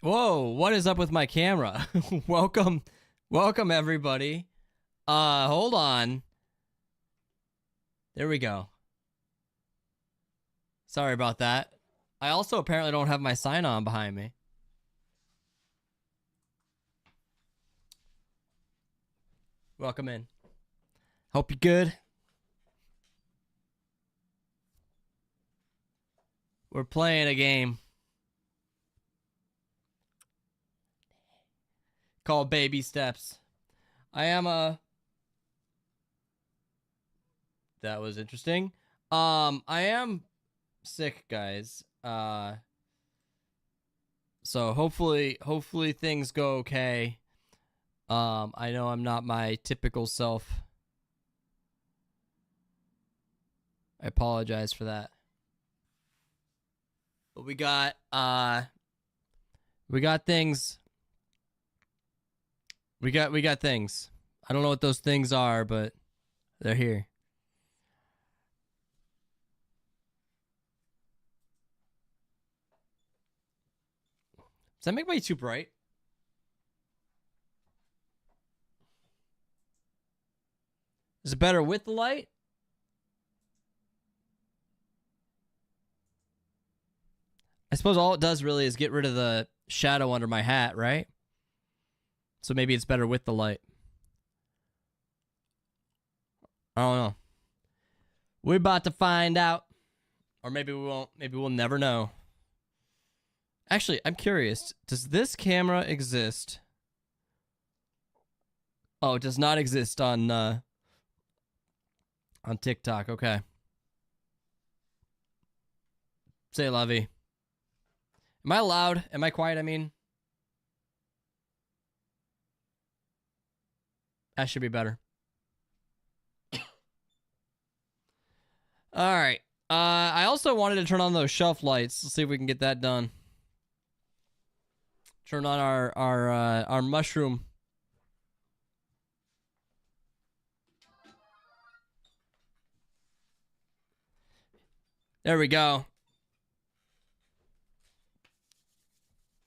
Whoa, what is up with my camera? welcome, welcome everybody. Hold on. There we go. Sorry about that. I also apparently don't have my sign on behind me. Welcome in. Hope you're good. We're playing a game called Baby Steps. I am That was interesting. I am sick, guys. So hopefully things go okay. I know I'm not my typical self. I apologize for that. But we got things. We got things. I don't know what those things are, but they're here. Does that make me too bright? Is it better with the light? I suppose all it does really is get rid of the shadow under my hat, right? So maybe it's better with the light. I don't know. We're about to find out. Or maybe we won't. Maybe we'll never know. Actually, I'm curious. Does this camera exist? Oh, it does not exist on TikTok. Okay. Say la vie. Am I loud? Am I quiet? I mean, that should be better. All right. I also wanted to turn on those shelf lights. Let's see if we can get that done. Turn on our mushroom. There we go.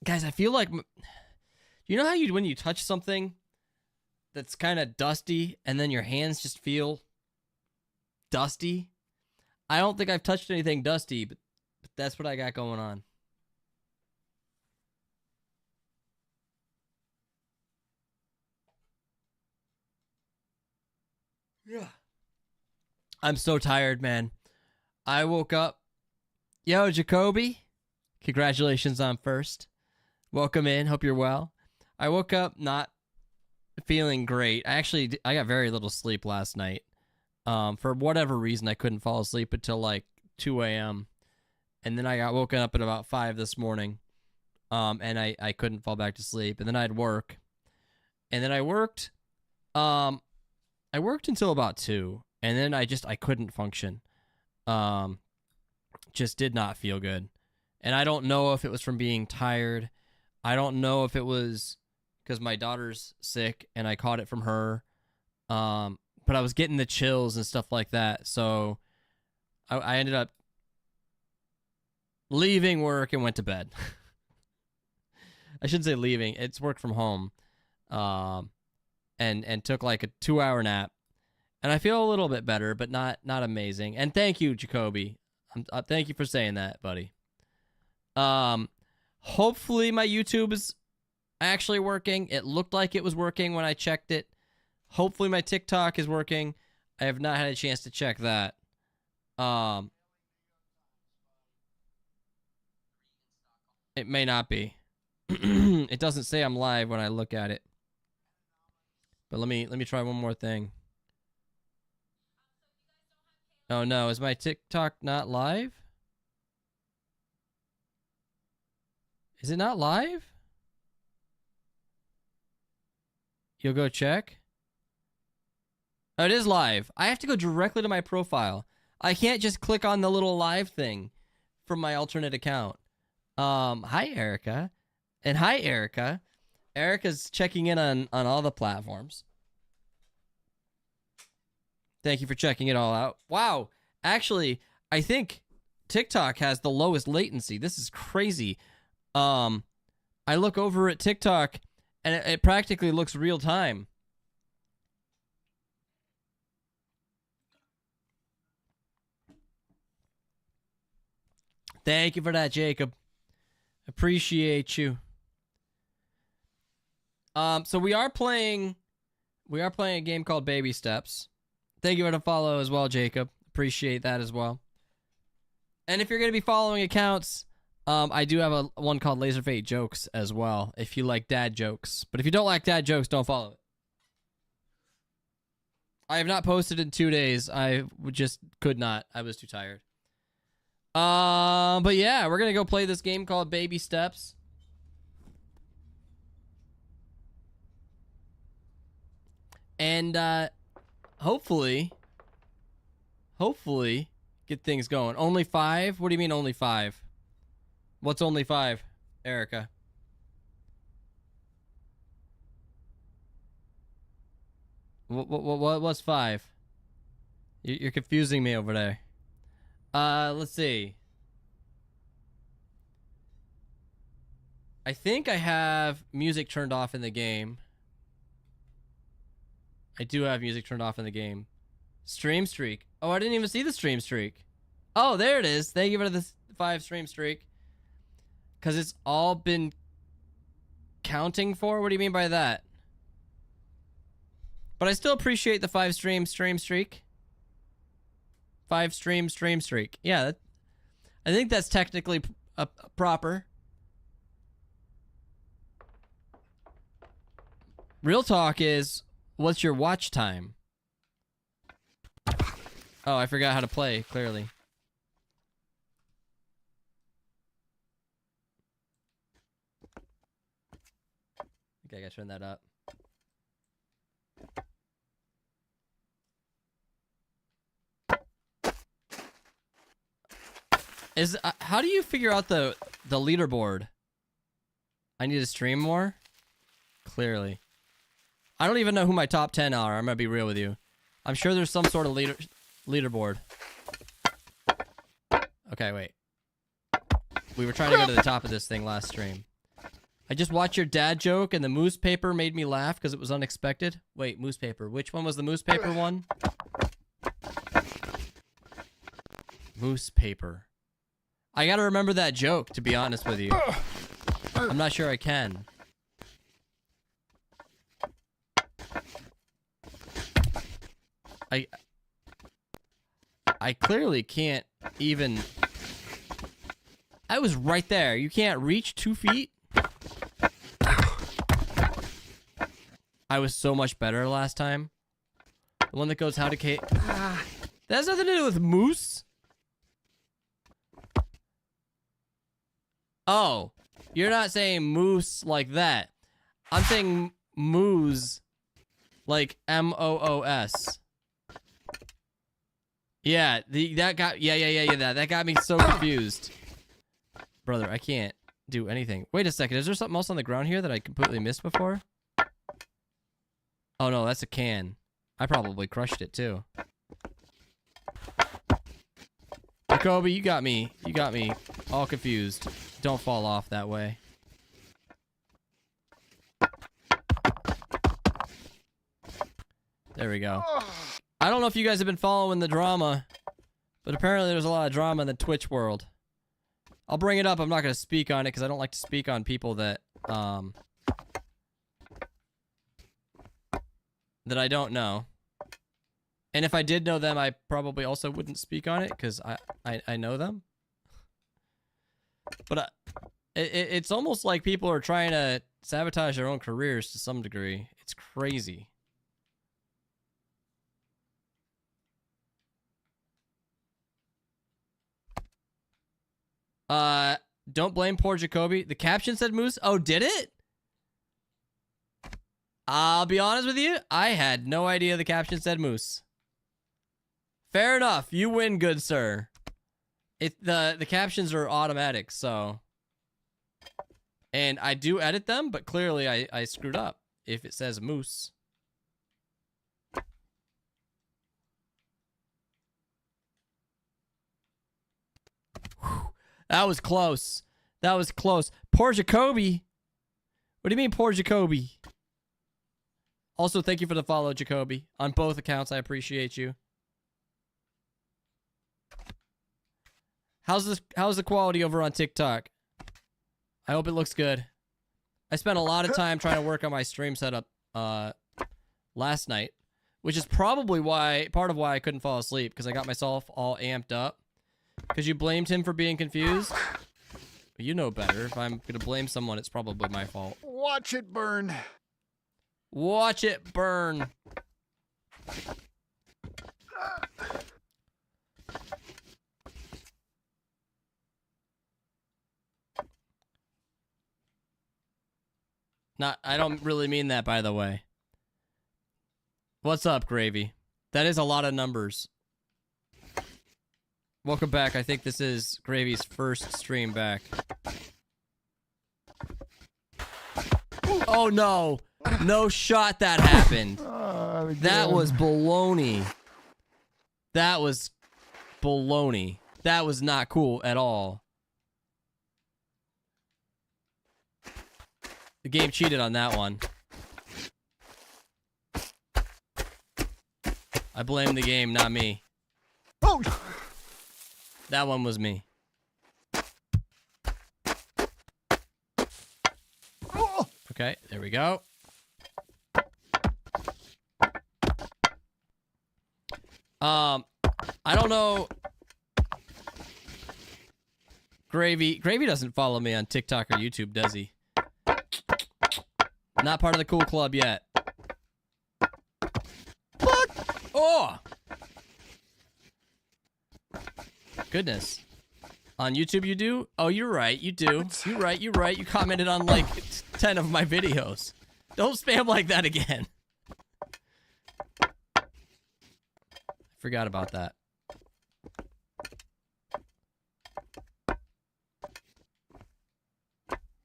Guys, I feel like, you know how when you touch something that's kind of dusty and then your hands just feel dusty? I don't think I've touched anything dusty, but that's what I got going on. Yeah. I'm so tired, man. I woke up. Yo, Jacoby. Congratulations on first. Welcome in. Hope you're well. I woke up not feeling great. I got very little sleep last night. For whatever reason, I couldn't fall asleep until like 2 a.m. And then I got woken up at about 5 this morning. And I couldn't fall back to sleep. And then I had work. And then I worked. I worked until about 2. And then I couldn't function. Just did not feel good. And I don't know if it was from being tired. I don't know if it was because my daughter's sick and I caught it from her. But I was getting the chills and stuff like that. So I ended up leaving work and went to bed. I shouldn't say leaving. It's work from home. And took like a 2-hour nap. And I feel a little bit better, but not amazing. And thank you, Jacoby. Thank you for saying that, buddy. Hopefully my YouTube is actually working. It looked like it was working when I checked it. Hopefully my TikTok is working. I have not had a chance to check that. It may not be. It doesn't say I'm live when I look at it. But let me try one more thing. Oh no, is my TikTok not live? Is it not live? You'll go check? Oh, it is live. I have to go directly to my profile. I can't just click on the little live thing from my alternate account. Hi, Erica. And hi, Erica. Erica's checking in on all the platforms. Thank you for checking it all out. Wow. Actually, I think TikTok has the lowest latency. This is crazy. I look over at TikTok and it practically looks real time. Thank you for that, Jacob. Appreciate you. So we are playing a game called Baby Steps. Thank you for the follow as well, Jacob. Appreciate that as well. And if you're going to be following accounts, I do have one called LaserFate Jokes as well, if you like dad jokes. But if you don't like dad jokes, don't follow it. I have not posted in 2 days. I just could not. I was too tired. But yeah, we're going to go play this game called Baby Steps. And hopefully get things going. Only 5? What do you mean only 5? What's only 5, Erica? What's 5? You're confusing me over there. Let's see. I think I have music turned off in the game. I do have music turned off in the game. Stream streak. Oh, I didn't even see the stream streak. Oh, there it is. Thank you for the 5 stream streak. Because it's all been counting for? What do you mean by that? But I still appreciate the 5 stream streak. 5 stream streak. Yeah, I think that's technically proper. Real talk is, what's your watch time? Oh, I forgot how to play, clearly. Okay, I gotta turn that up. How do you figure out the leaderboard? I need to stream more? Clearly. I don't even know who my top 10 are. I'm gonna be real with you. I'm sure there's some sort of leaderboard. Okay, wait. We were trying to go to the top of this thing last stream. I just watched your dad joke and the moose paper made me laugh because it was unexpected. Wait, moose paper. Which one was the moose paper one? Moose paper. I gotta remember that joke, to be honest with you. I'm not sure I can. I clearly can't even... I was right there. You can't reach 2 feet? I was so much better last time. The one that goes, how to Kate... That has nothing to do with moose. Oh, you're not saying moose like that. I'm saying moose like M-O-O-S. Yeah, that got me so confused. Brother, I can't do anything. Wait a second, is there something else on the ground here that I completely missed before? Oh no, that's a can. I probably crushed it too. Jacoby, you got me all confused. Don't fall off that way. There we go. I don't know if you guys have been following the drama, but apparently there's a lot of drama in the Twitch world. I'll bring it up. I'm not going to speak on it because I don't like to speak on people that that I don't know. And if I did know them, I probably also wouldn't speak on it because I know them. But it's almost like people are trying to sabotage their own careers to some degree. It's crazy. Don't blame poor Jacoby. The caption said moose. Oh, did it? I'll be honest with you. I had no idea the caption said moose. Fair enough. You win, good sir. The captions are automatic, so. And I do edit them, but clearly I screwed up if it says moose. Whew. That was close. That was close. Poor Jacoby. What do you mean, poor Jacoby? Also, thank you for the follow, Jacoby. On both accounts, I appreciate you. How's the quality over on TikTok? I hope it looks good. I spent a lot of time trying to work on my stream setup last night, which is probably part of why I couldn't fall asleep, because I got myself all amped up. Because you blamed him for being confused? You know better. If I'm going to blame someone, it's probably my fault. Watch it burn. Watch it burn. I don't really mean that, by the way. What's up, Gravy? That is a lot of numbers. Welcome back. I think this is Gravy's first stream back. Oh, no. No shot that happened. That was baloney. That was baloney. That was not cool at all. The game cheated on that one. I blame the game, not me. Oh! That one was me. Okay, there we go. I don't know. Gravy doesn't follow me on TikTok or YouTube, does he? Not part of the cool club yet. What? Oh! Goodness. On YouTube you do? Oh, you're right. You do. You're right. You're right. You commented on like 10 of my videos. Don't spam like that again. I forgot about that.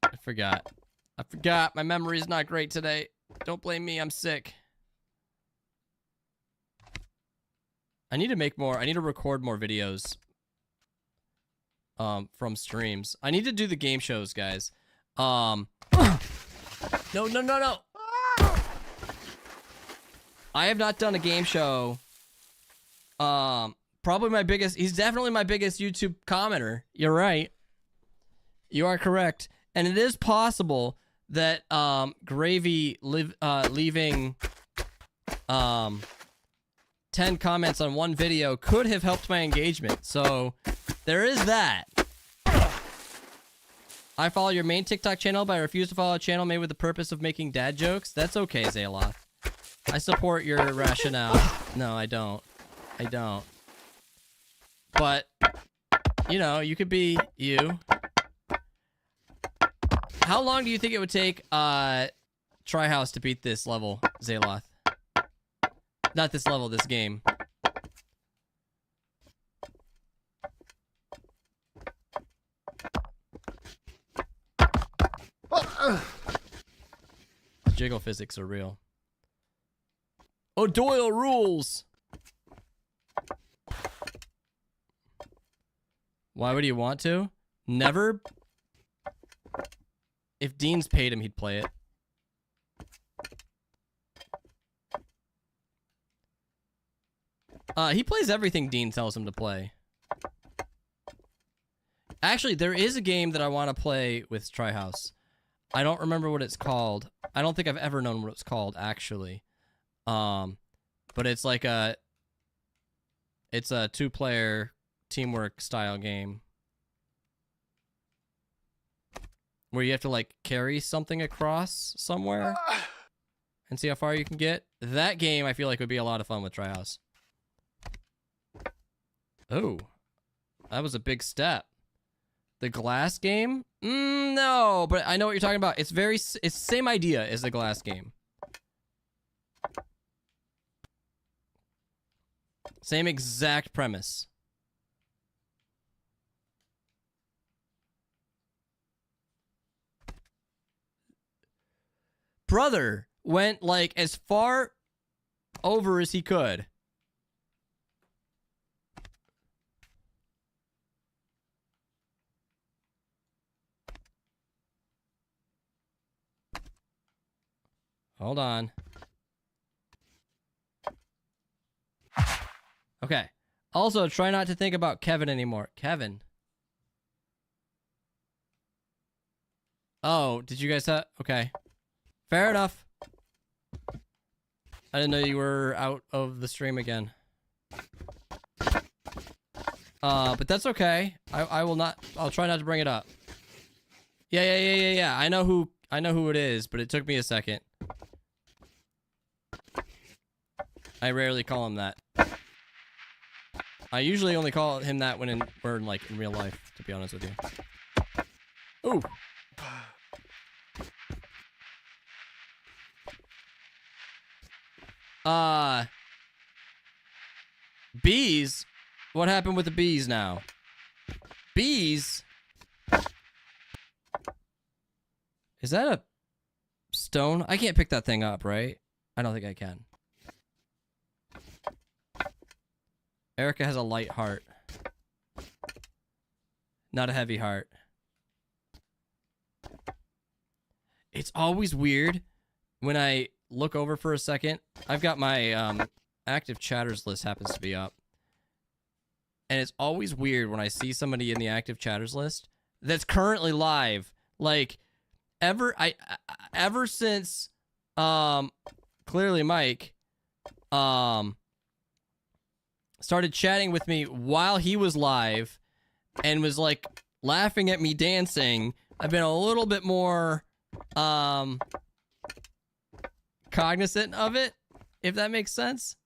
I forgot. My memory's not great today. Don't blame me. I'm sick. I need to make more. I need to record more videos. From streams. I need to do the game shows, guys. No. I have not done a game show. Probably my biggest. He's definitely my biggest YouTube commenter. You're right. You are correct. And it is possible that Gravy leaving 10 comments on one video could have helped my engagement. So there is that. I follow your main TikTok channel, but I refuse to follow a channel made with the purpose of making dad jokes. That's okay, Zayloth. I support your rationale. No, I don't. I don't. But, you know, you could be you. How long do you think it would take Tryhouse to beat this level, Zayloth? Not this level, this game. Jiggle physics are real. Oh, Doyle rules! Why would he want to? Never. If Dean's paid him, he'd play it. He plays everything Dean tells him to play. Actually, there is a game that I want to play with Tryhouse. I don't remember what it's called. I don't think I've ever known what it's called, actually. But it's like it's a 2-player teamwork style game. Where you have to like carry something across somewhere and see how far you can get. That game I feel like would be a lot of fun with Tryhouse. Oh, that was a big step. The glass game? No, but I know what you're talking about. It's the same idea as the glass game. Same exact premise. Brother went like as far over as he could. Hold on. Okay. Also, try not to think about Kevin anymore. Kevin. Oh, did you guys have... Okay. Fair enough. I didn't know you were out of the stream again. But that's okay. I will not... I'll try not to bring it up. Yeah. I know who it is, but it took me a second. I rarely call him that. I usually only call him that when we're in real life, to be honest with you. Ooh. Bees? What happened with the bees now? Bees? Is that a stone? I can't pick that thing up, right? I don't think I can. Erica has a light heart. Not a heavy heart. It's always weird when I look over for a second. I've got my active chatters list happens to be up. And it's always weird when I see somebody in the active chatters list that's currently live. Like ever since clearly Mike started chatting with me while he was live and was like laughing at me dancing, I've been a little bit more cognizant of it, if that makes sense.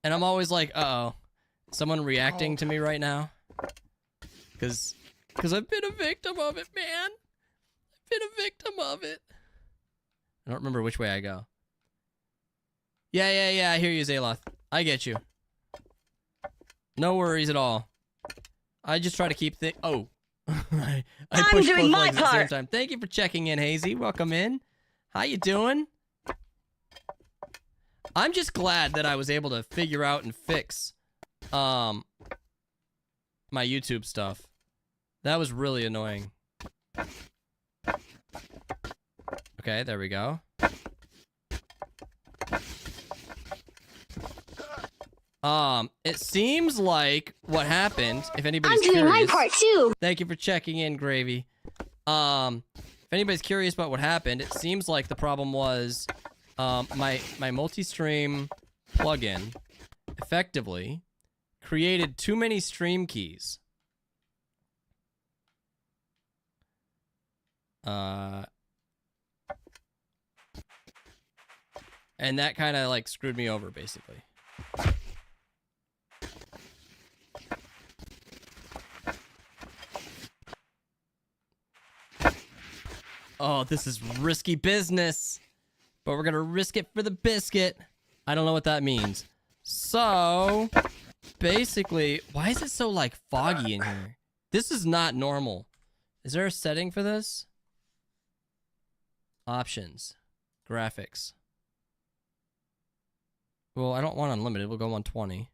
And I'm always like, uh-oh, someone reacting to me right now? Because I've been a victim of it, man. I've been a victim of it. I don't remember which way I go. Yeah, I hear you, Zaloth. I get you. No worries at all. I just try to keep things... Oh. I push both legs at the same time. Thank you for checking in, Hazy. Welcome in. How you doing? I'm just glad that I was able to figure out and fix my YouTube stuff. That was really annoying. Okay, there we go. It seems like what happened, if anybody's curious... I'm doing my part too! Thank you for checking in, Gravy. If anybody's curious about what happened, it seems like the problem was... my multi-stream plugin effectively created too many stream keys. And that kind of like screwed me over basically. Oh, this is risky business. But we're gonna risk it for the biscuit. I don't know what that means. So, basically, why is it so, like, foggy in here? This is not normal. Is there a setting for this? Options. Graphics. Well, I don't want unlimited. We'll go 120.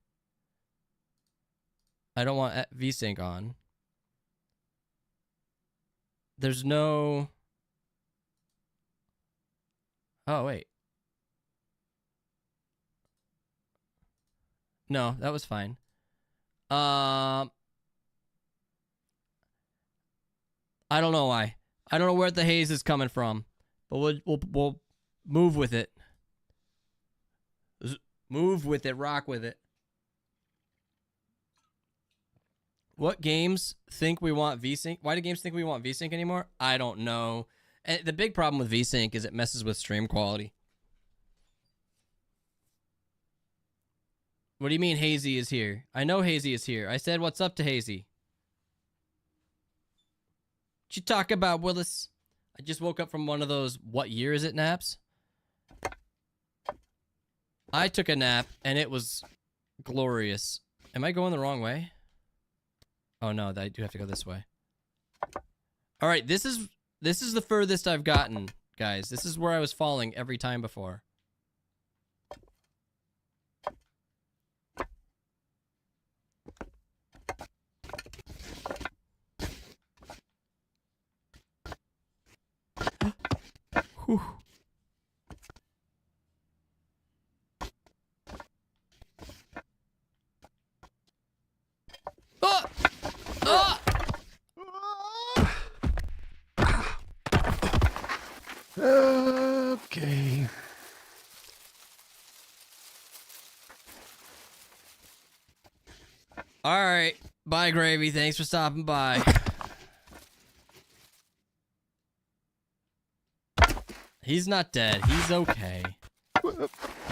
I don't want VSync on. There's no... Oh, wait. No, that was fine. I don't know why. I don't know where the haze is coming from, but we'll move with it. Move with it, rock with it. What games think we want VSync? Why do games think we want VSync anymore? I don't know. And the big problem with VSync is it messes with stream quality. What do you mean Hazy is here? I know Hazy is here. I said what's up to Hazy. What you talk about, Willis? I just woke up from one of those what year is it naps. I took a nap and it was glorious. Am I going the wrong way? Oh no, I do have to go this way. All right, this is the furthest I've gotten, guys. This is where I was falling every time before. Whew. Oh! Oh! Okay. All right. Bye, Gravy. Thanks for stopping by. He's not dead. He's okay.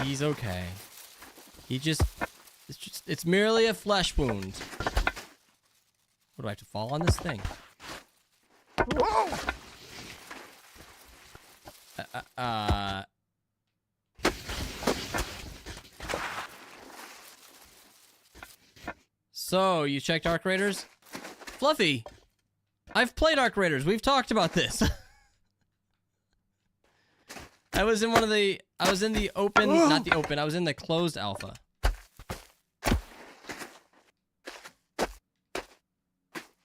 He's okay. It's merely a flesh wound. What, do I have to fall on this thing? Whoa! So, you checked Arc Raiders? Fluffy! I've played Arc Raiders. We've talked about this. I was in the open, not the open, I was in the closed alpha.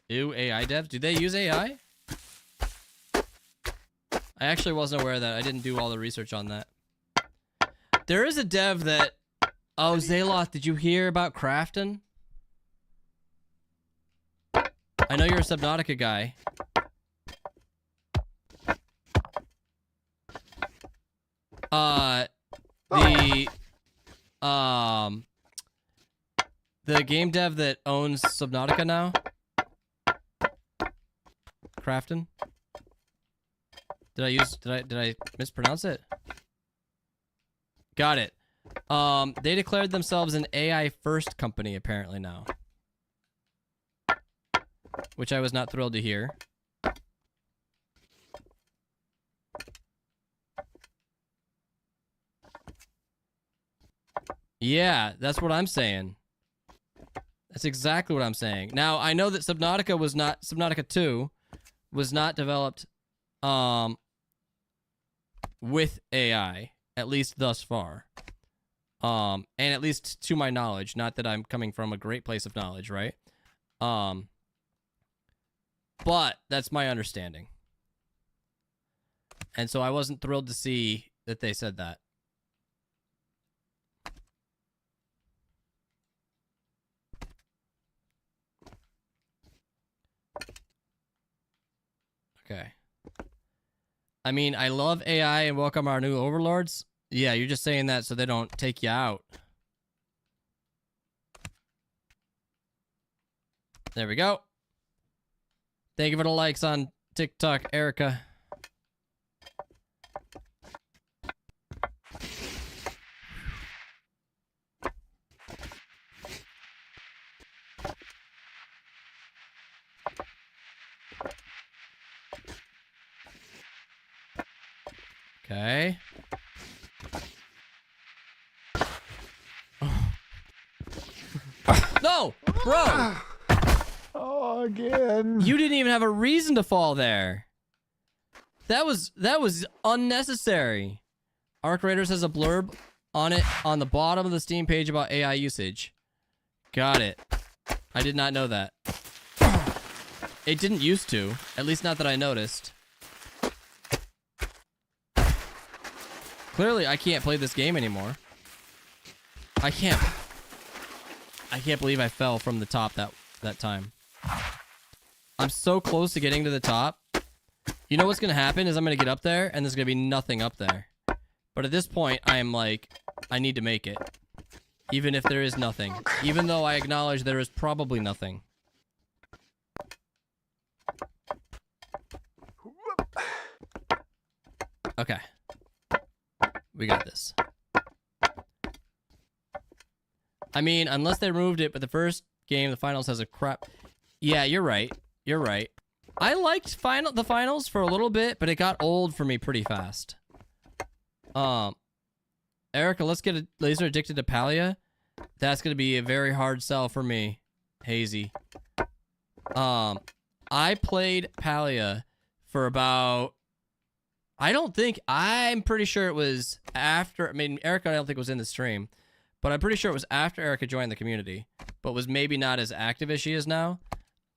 Ew, AI devs? Do they use AI? I actually wasn't aware of that. I didn't do all the research on that. There is a dev that... Oh, Zaloth, did you hear about Crafton? I know you're a Subnautica guy. The game dev that owns Subnautica now? Crafton? Did I mispronounce it? Got it. They declared themselves an AI first company apparently now. Which I was not thrilled to hear. Yeah, that's what I'm saying. That's exactly what I'm saying. Now, I know that Subnautica 2 was not developed with AI, at least thus far. And at least to my knowledge, not that I'm coming from a great place of knowledge, right? But that's my understanding. And so I wasn't thrilled to see that they said that. Okay. I mean, I love AI and welcome our new overlords. Yeah, you're just saying that so they don't take you out. There we go. Thank you for the likes on TikTok, Erica. Okay. No, bro. Oh, again. You didn't even have a reason to fall there. That was unnecessary. Arc Raiders has a blurb on it on the bottom of the Steam page about AI usage. Got it. I did not know that. It didn't used to, at least not that I noticed. Clearly, I can't play this game anymore. I can't believe I fell from the top that time. I'm so close to getting to the top. You know what's going to happen is I'm going to get up there, and there's going to be nothing up there. But at this point, I am like, I need to make it. Even if there is nothing. Even though I acknowledge there is probably nothing. Okay. We got this. I mean, unless they removed it, but the first game, the finals, has a crap... Yeah, you're right. You're right. I liked the finals for a little bit, but it got old for me pretty fast. Erica, let's get a Laser Addicted to Palia. That's gonna be a very hard sell for me, Hazy. I played Palia for about... I'm pretty sure it was after... I mean, Erica I don't think was in the stream. But I'm pretty sure it was after Erica joined the community. But was maybe not as active as she is now.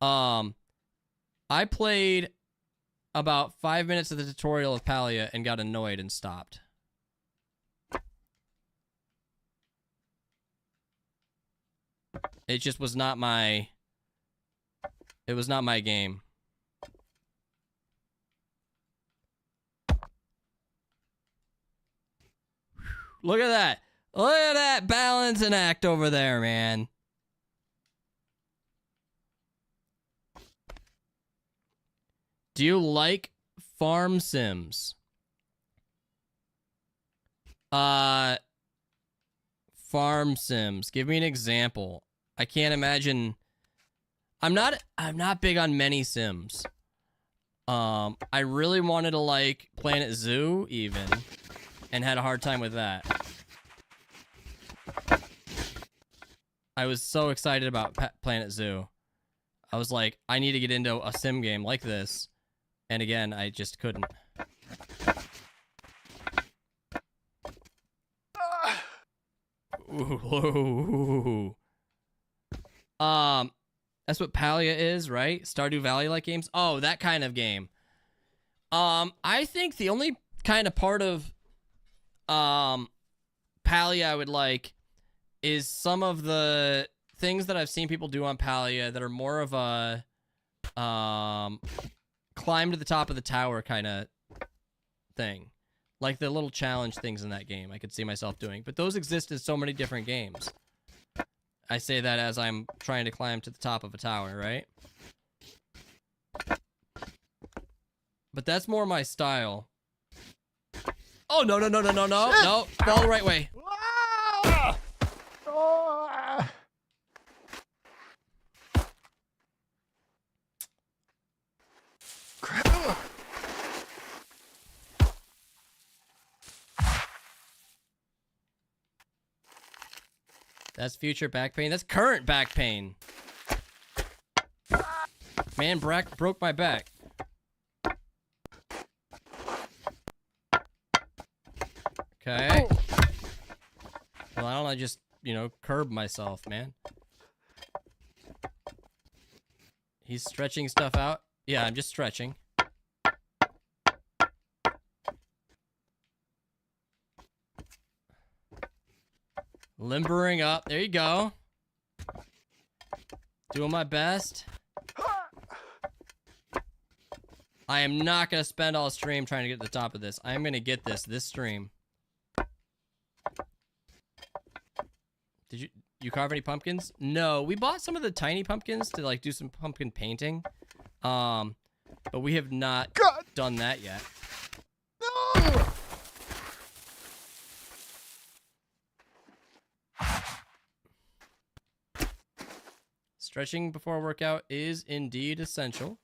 I played about 5 minutes of the tutorial of Palia and got annoyed and stopped. It just was not my... It was not my game. Look at that. Look at that balancing act over there, man. Do you like farm sims? Farm sims. Give me an example. I can't imagine. I'm not big on many sims. I really wanted to like Planet Zoo even, and had a hard time with that. I was so excited about Planet Zoo. I was like, I need to get into a sim game like this. And again, I just couldn't. Ooh. That's what Palia is, right? Stardew Valley-like games? Oh, that kind of game. I think the only kind of part of Palia I would like is some of the things that I've seen people do on Palia that are more of a climb to the top of the tower kind of thing. Like the little challenge things in that game I could see myself doing. But those exist in so many different games. I say that as I'm trying to climb to the top of a tower, right? But that's more my style. Oh, no. No, fall the right way. That's future back pain. That's current back pain. Man, broke my back. Okay. Well, I don't want to just, curb myself, man. He's stretching stuff out. Yeah, I'm just stretching. Limbering up. There you go. Doing my best. I am not going to spend all stream trying to get to the top of this. I am going to get this stream. Did you carve any pumpkins? No, we bought some of the tiny pumpkins to like do some pumpkin painting. But we have not done that yet. No! Stretching before a workout is indeed essential.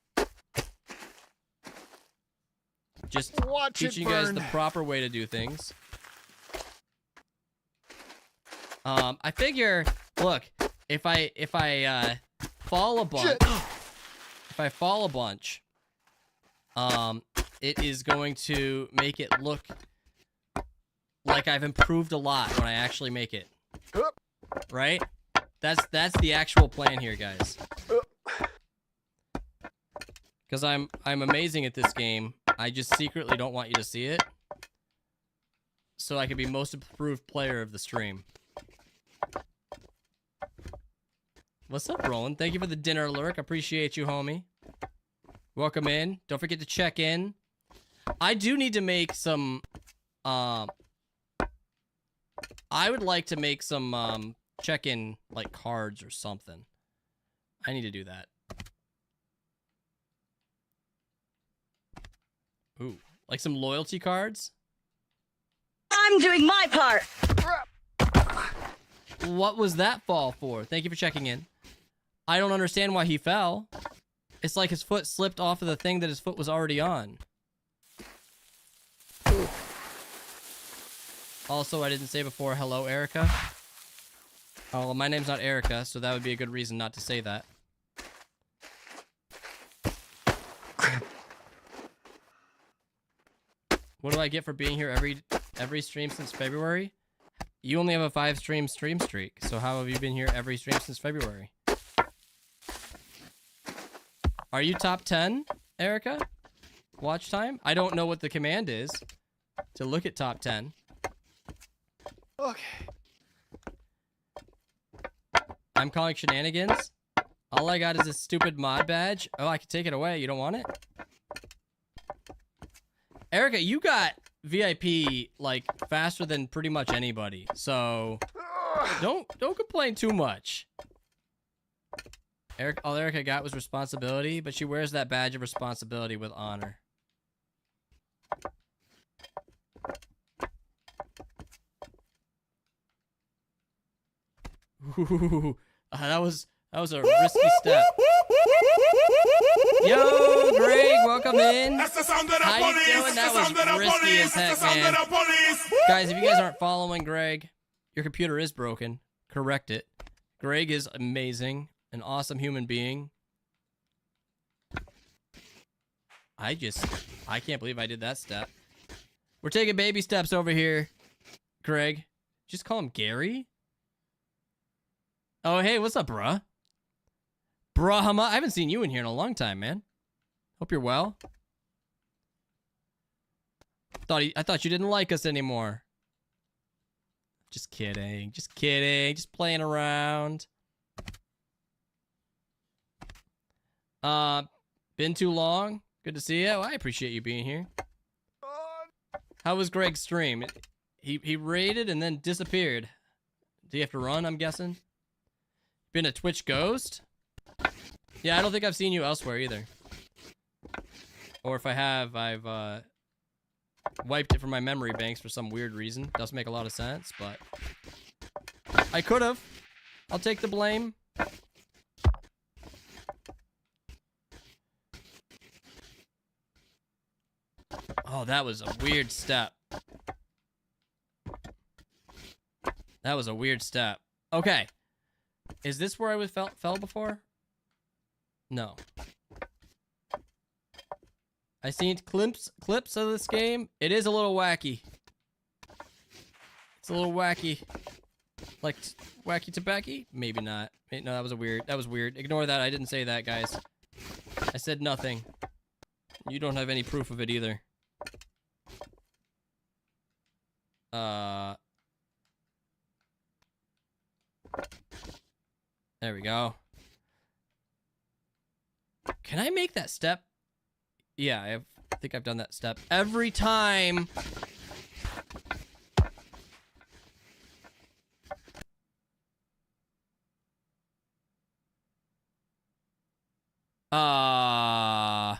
Just teaching you guys the proper way to do things. I figure, look, if I fall a bunch, it is going to make it look like I've improved a lot when I actually make it. Right? That's the actual plan here, guys. Because I'm amazing at this game. I just secretly don't want you to see it. So I can be most improved player of the stream. What's up, Roland? Thank you for the dinner lurk. Appreciate you, homie. Welcome in. Don't forget to check in. I do need to make some... I would like to make some check-in like cards or something. I need to do that. Ooh, like some loyalty cards? I'm doing my part. What was that fall for? Thank you for checking in. I don't understand why he fell. It's like his foot slipped off of the thing that his foot was already on. Also, I didn't say before, hello, Erica. Oh, well, my name's not Erica, so that would be a good reason not to say that. What do I get for being here every stream since February? You only have a 5-stream streak, so how have you been here every stream since February? Are you top 10, Erica? watch time. I don't know what the command is to look at top 10. Okay. I'm calling shenanigans. All I got is this stupid mod badge. Oh, I can take it away. You don't want it? Erica, you got VIP like faster than pretty much anybody. So don't complain too much. All Erica got was responsibility, but she wears that badge of responsibility with honor. Ooh, that was a risky step. Yo, Greg, welcome in. That's the sound of the How you police. doing? That was risky as heck, man. Guys, if you guys aren't following Greg, your computer is broken. Correct it. Greg is amazing, an awesome human being. I can't believe I did that step. We're taking baby steps over here, Greg. Just call him Gary. Oh, hey, what's up, bruh? Brahma, I haven't seen you in here in a long time, man. Hope you're well. I thought you didn't like us anymore. Just kidding. Just kidding. Just playing around. Been too long. Good to see you. Well, I appreciate you being here. How was Greg's stream? He raided and then disappeared. Do you have to run, I'm guessing? Been a Twitch ghost? Yeah, I don't think I've seen you elsewhere either. Or if I have, I've wiped it from my memory banks for some weird reason. Doesn't make a lot of sense, but I could have. I'll take the blame. Oh, that was a weird step. That was a weird step. Okay. Is this where I fell before? No. I seen clips of this game. It is a little wacky. It's a little wacky. Like wacky tobacco? Maybe not. No, that was weird. Ignore that. I didn't say that, guys. I said nothing. You don't have any proof of it either. There we go. Can I make that step? Yeah, I think I've done that step every time. I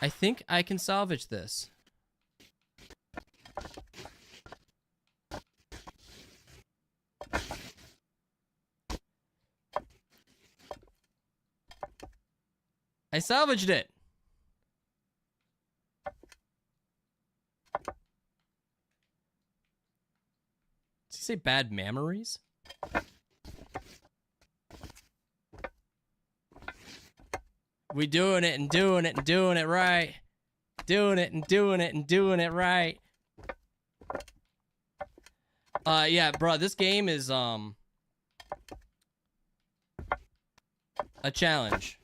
think I can salvage this. I salvaged it. Does he say bad memories? We doing it and doing it and doing it right. Doing it and doing it and doing it right. Yeah, bro, this game is a challenge.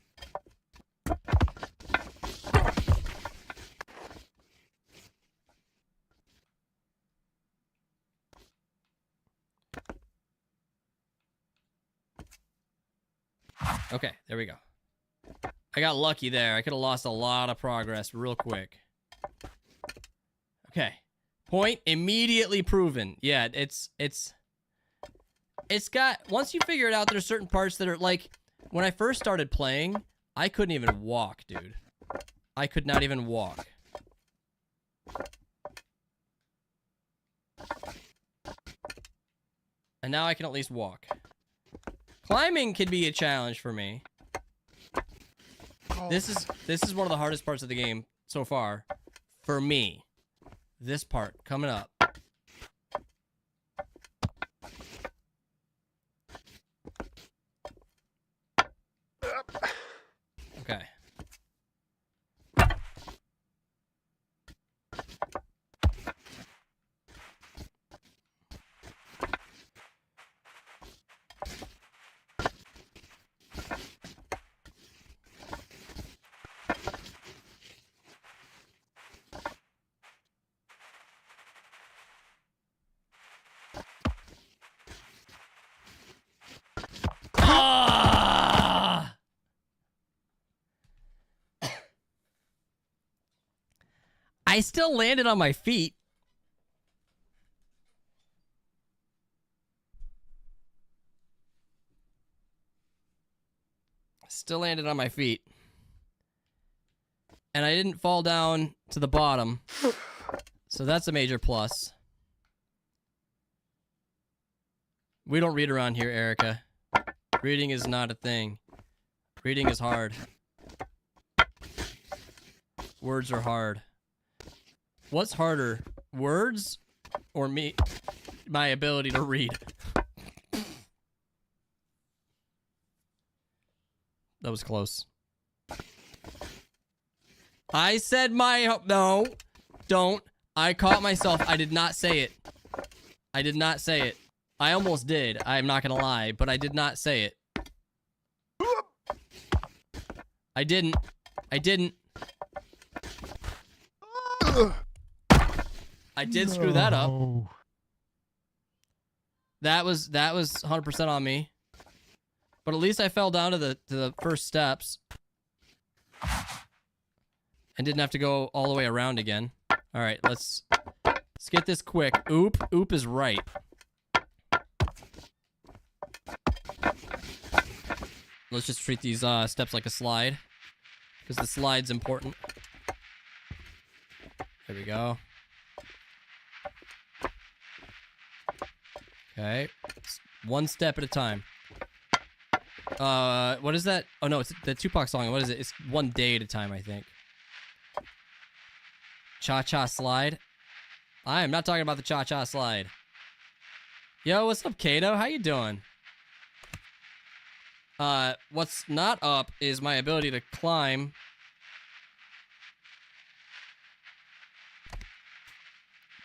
Okay, there we go. I got lucky there. I could have lost a lot of progress real quick. Okay. Point immediately proven. Yeah, it's got, once you figure it out, there's certain parts that are like, when I first started playing, I couldn't even walk, dude. I could not even walk. And now I can at least walk. Climbing can be a challenge for me. This is one of the hardest parts of the game so far. For me. This part coming up. Okay. I still landed on my feet. Still landed on my feet. And I didn't fall down to the bottom. So that's a major plus. We don't read around here, Erica. Reading is not a thing. Reading is hard. Words are hard. What's harder? Words or me? My ability to read. That was close. I said my... No. Don't. I caught myself. I did not say it. I did not say it. I almost did. I'm not gonna lie, but I did not say it. I didn't. I didn't. I did screw that up. That was 100% on me. But at least I fell down to the first steps. And didn't have to go all the way around again. All right, let's get this quick. Oop. Oop is right. Let's just treat these steps like a slide. Because the slide's important. There we go. Okay. One step at a time. What is that? Oh no, it's the Tupac song. What is it? It's one day at a time, I think. Cha-cha slide. I am not talking about the cha-cha slide. Yo, what's up, Kato? How you doing? What's not up is my ability to climb.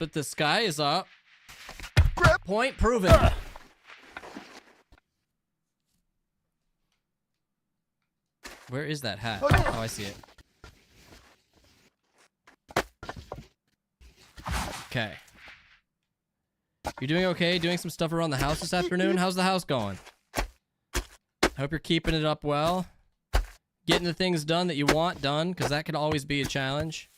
But the sky is up. Point proven. Where is that hat? Oh, I see it. Okay. You doing okay? Doing some stuff around the house this afternoon? How's the house going? I hope you're keeping it up well. Getting the things done that you want done, because that can always be a challenge.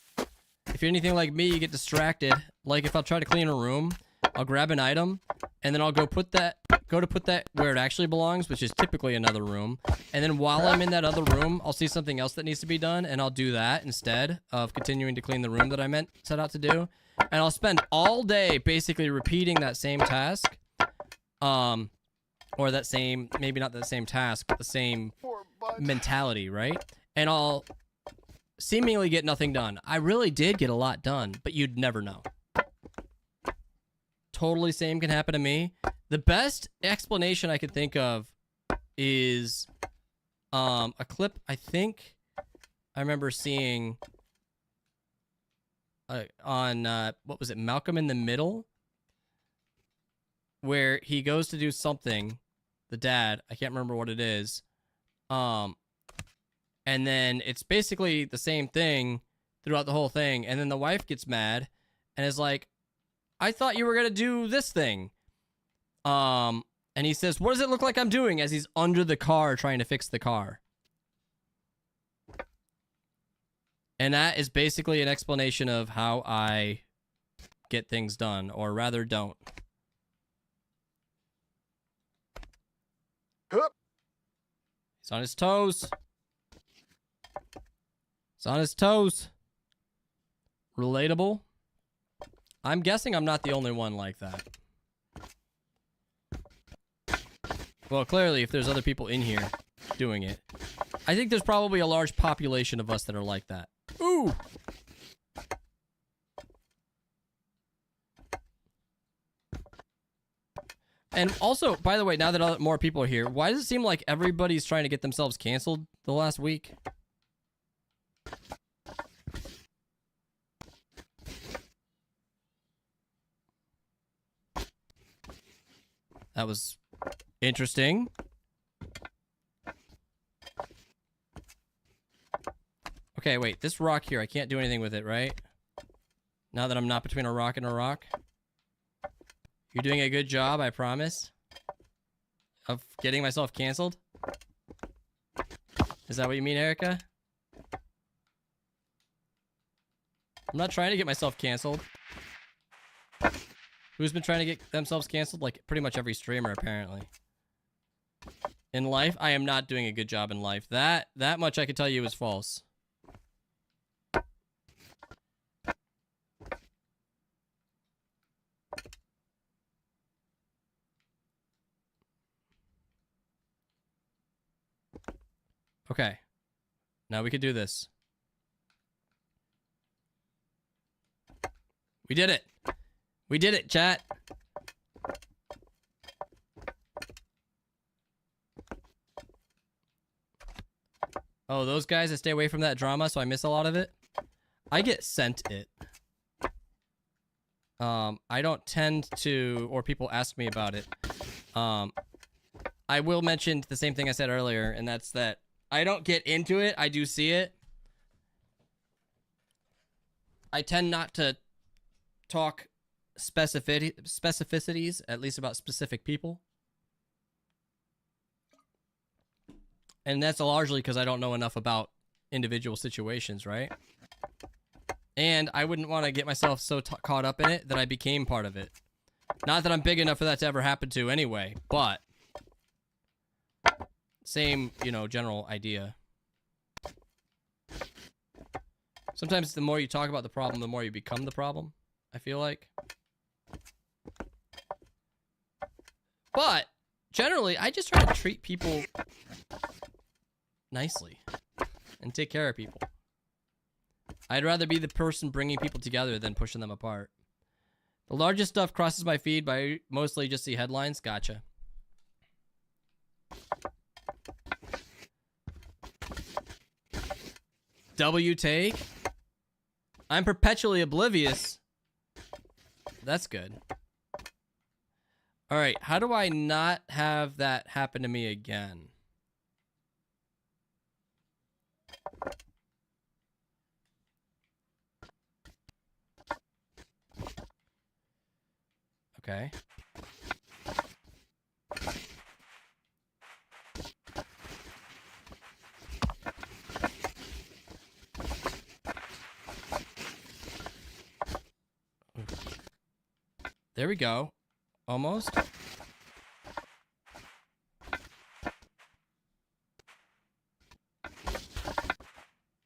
If you're anything like me, you get distracted. Like if I'll try to clean a room, I'll grab an item, and then I'll go to put that where it actually belongs, which is typically another room. And then while I'm in that other room, I'll see something else that needs to be done, and I'll do that instead of continuing to clean the room that I set out to do. And I'll spend all day basically repeating that same task. Or that same, maybe not the same task, but the same mentality, right? And I'll seemingly get nothing done. I really did get a lot done, but you'd never know. Totally same can happen to me. The best explanation I could think of is a clip I think I remember seeing on, what was it, Malcolm in the Middle? Where he goes to do something, the dad, I can't remember what it is, and then it's basically the same thing throughout the whole thing, and then the wife gets mad, and is like, I thought you were gonna do this thing, and he says, what does it look like I'm doing, as he's under the car trying to fix the car. And that is basically an explanation of how I get things done, or rather don't. He's on his toes. He's on his toes. Relatable. I'm guessing I'm not the only one like that. Well, clearly, if there's other people in here doing it, I think there's probably a large population of us that are like that. Ooh! And also, by the way, now that more people are here, why does it seem like everybody's trying to get themselves canceled the last week? That was interesting. Okay, wait, this rock here, I can't do anything with it, right? Now that I'm not between a rock and a rock? You're doing a good job, I promise, of getting myself canceled? Is that what you mean, Erica? I'm not trying to get myself canceled. Who's been trying to get themselves canceled? Like, pretty much every streamer, apparently. In life, I am not doing a good job in life. That much I can tell you is false. Okay. Now we could do this. We did it. We did it, chat. Oh, those guys that stay away from that drama, so I miss a lot of it. I get sent it. I don't tend to, or people ask me about it. I will mention the same thing I said earlier, and that's that I don't get into it. I do see it. I tend not to talk specificities, at least about specific people. And that's largely because I don't know enough about individual situations, right? And I wouldn't want to get myself so caught up in it that I became part of it. Not that I'm big enough for that to ever happen to anyway, but same, you know, general idea. Sometimes the more you talk about the problem, the more you become the problem, I feel like. But generally, I just try to treat people nicely and take care of people. I'd rather be the person bringing people together than pushing them apart. The largest stuff crosses my feed, but I mostly just see headlines. Gotcha. W take? I'm perpetually oblivious. That's good. Alright, how do I not have that happen to me again? Okay. There we go. Almost.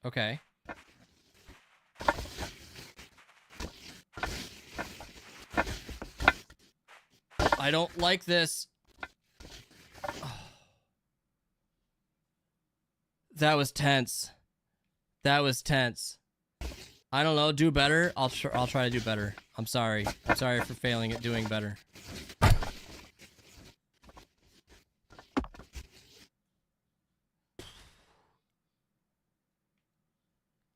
Okay. I don't like this. That was tense. That was tense. I don't know. Do better. I'll try to do better. I'm sorry. I'm sorry for failing at doing better.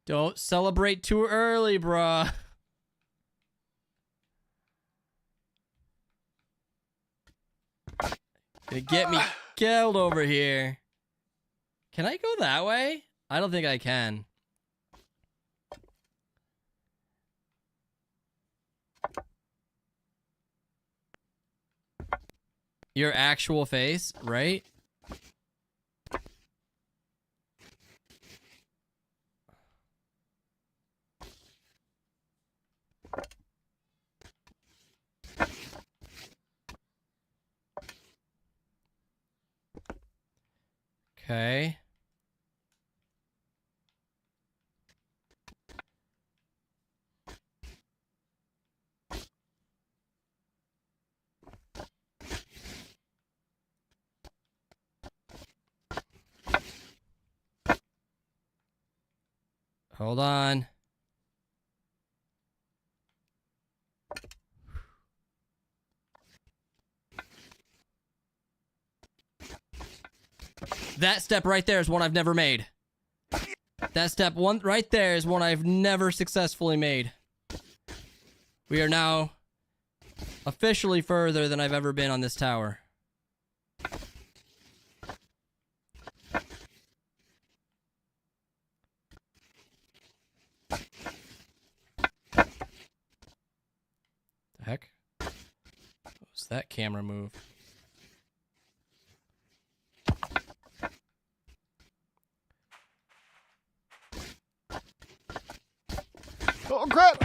Don't celebrate too early, bruh. Gonna get me killed over here. Can I go that way? I don't think I can. Your actual face, right? Okay. Hold on. That step right there is one I've never made. That step one right there is one I've never successfully made. We are now officially further than I've ever been on this tower. The heck? What was that camera move? Oh, crap.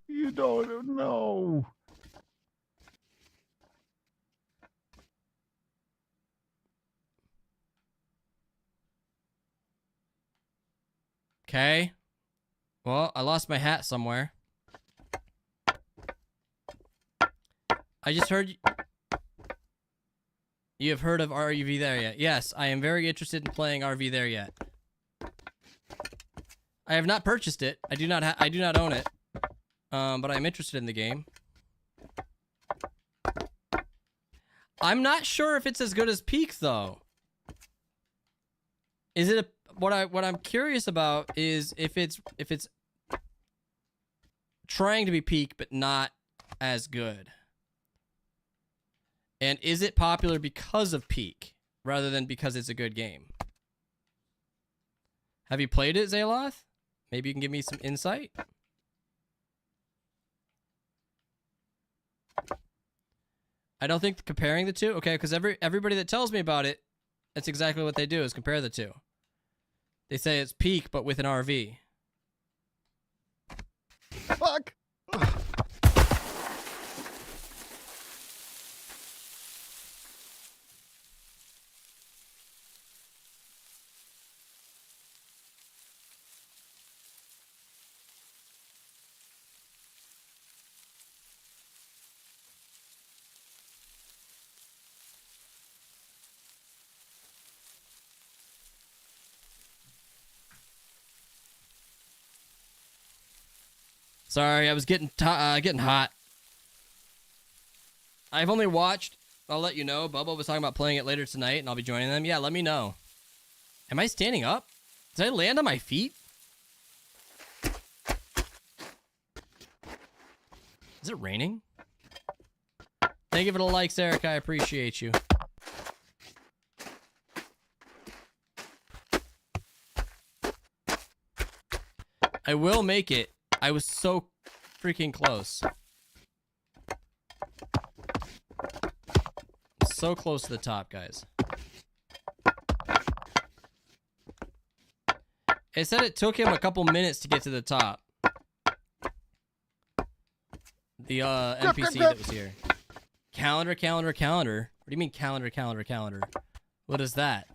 You don't know. Okay. Well, I lost my hat somewhere. I just heard you have heard of RV There Yet. Yes, I am very interested in playing RV There Yet. I have not purchased it. I do not own it. But I'm interested in the game. I'm not sure if it's as good as Peak though. Is it what I'm curious about is if it's trying to be Peak but not as good. And is it popular because of Peak rather than because it's a good game? Have you played it, Zaloth? Maybe you can give me some insight. I don't think comparing the two, okay, because everybody that tells me about it, that's exactly what they do is compare the two. They say it's Peak but with an RV. Fuck. Sorry, I was getting hot. I've only watched. I'll let you know. Bubba was talking about playing it later tonight, and I'll be joining them. Yeah, let me know. Am I standing up? Did I land on my feet? Is it raining? Thank you for the likes, Eric. I appreciate you. I will make it. I was so freaking close. So close to the top, guys. It said it took him a couple minutes to get to the top. The NPC that was here. Calendar, calendar, calendar. What do you mean calendar, calendar, calendar? What is that?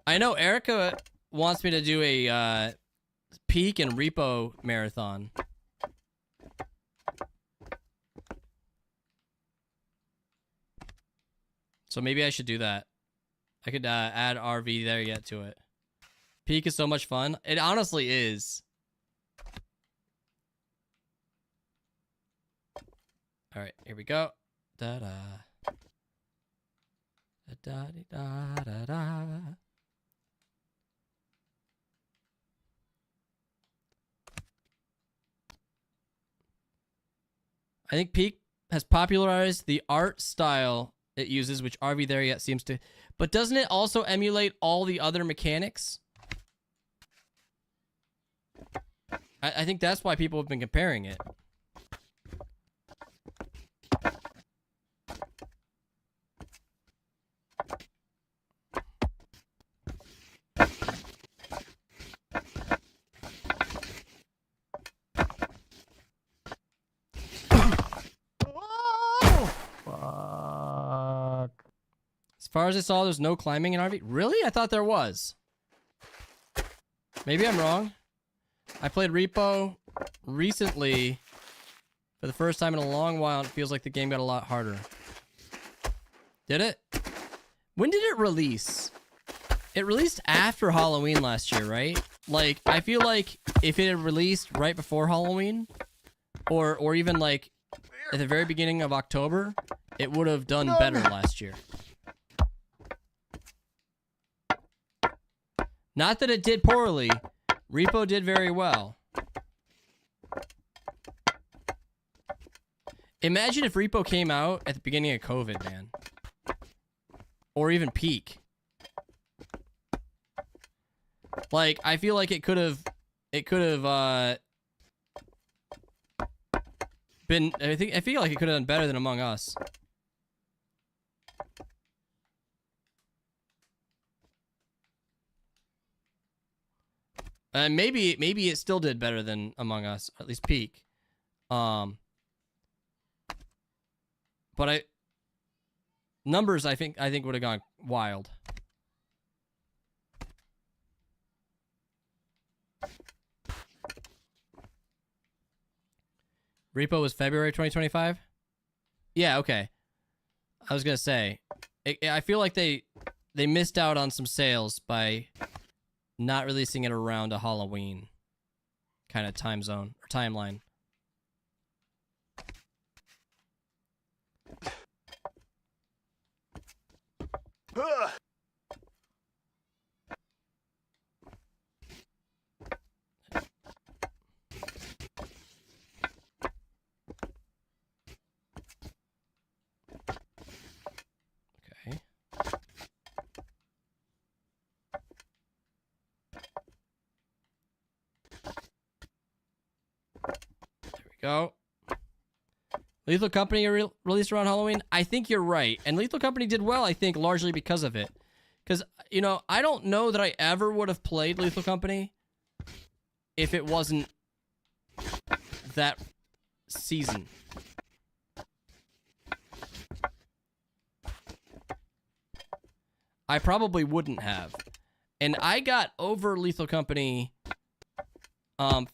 I know Erica wants me to do a Peak and Repo marathon. So maybe I should do that. I could add RV There Yet to it. Peak is so much fun. It honestly is. All right, here we go. Da da. Da da da da da. I think Peak has popularized the art style it uses, which RV There Yet seems to. But doesn't it also emulate all the other mechanics? I think that's why people have been comparing it. Fuck. As far as I saw, there's no climbing in RV. Really? I thought there was. Maybe I'm wrong. I played Repo recently for the first time in a long while, and it feels like the game got a lot harder. Did it? When did it release? It released after Halloween last year, right? Like, I feel like if it had released right before Halloween, or even like at the very beginning of October, it would have done better last year. Not that it did poorly. Repo did very well. Imagine if Repo came out at the beginning of COVID, man. Or even Peak. Like, I feel like it could have been, I feel like it could have done better than Among Us. And maybe it still did better than Among Us, at least peak. But numbers I think would have gone wild. Repo was February 2025? Yeah, okay. I was gonna say, I feel like they missed out on some sales by not releasing it around a Halloween kind of time zone or timeline. Okay. There we go. Lethal Company released around Halloween? I think you're right. And Lethal Company did well, I think, largely because of it. Because, you know, I don't know that I ever would have played Lethal Company if it wasn't that season. I probably wouldn't have. And I got over Lethal Company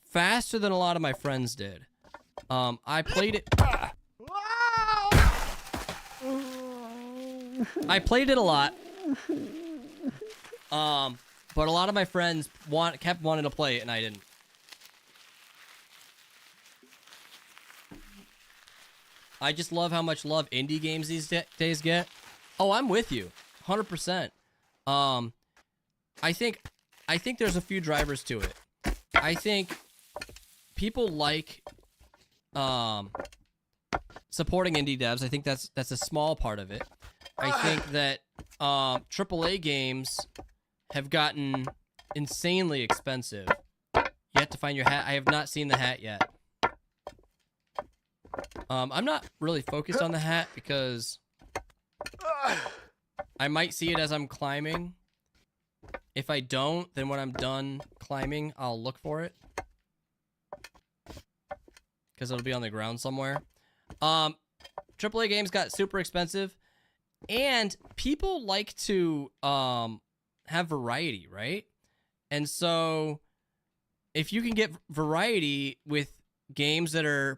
faster than a lot of my friends did. I played it... I played it a lot. But a lot of my friends kept wanting to play it, and I didn't. I just love how much love indie games these days get. Oh, I'm with you, 100%. I think there's a few drivers to it. I think people like supporting indie devs. I think that's a small part of it. I think that AAA games have gotten insanely expensive. You have to find your hat. I have not seen the hat yet. I'm not really focused on the hat because I might see it as I'm climbing. If I don't, then when I'm done climbing, I'll look for it. Because it'll be on the ground somewhere. AAA games got super expensive. And people like to have variety, right? And so if you can get variety with games that are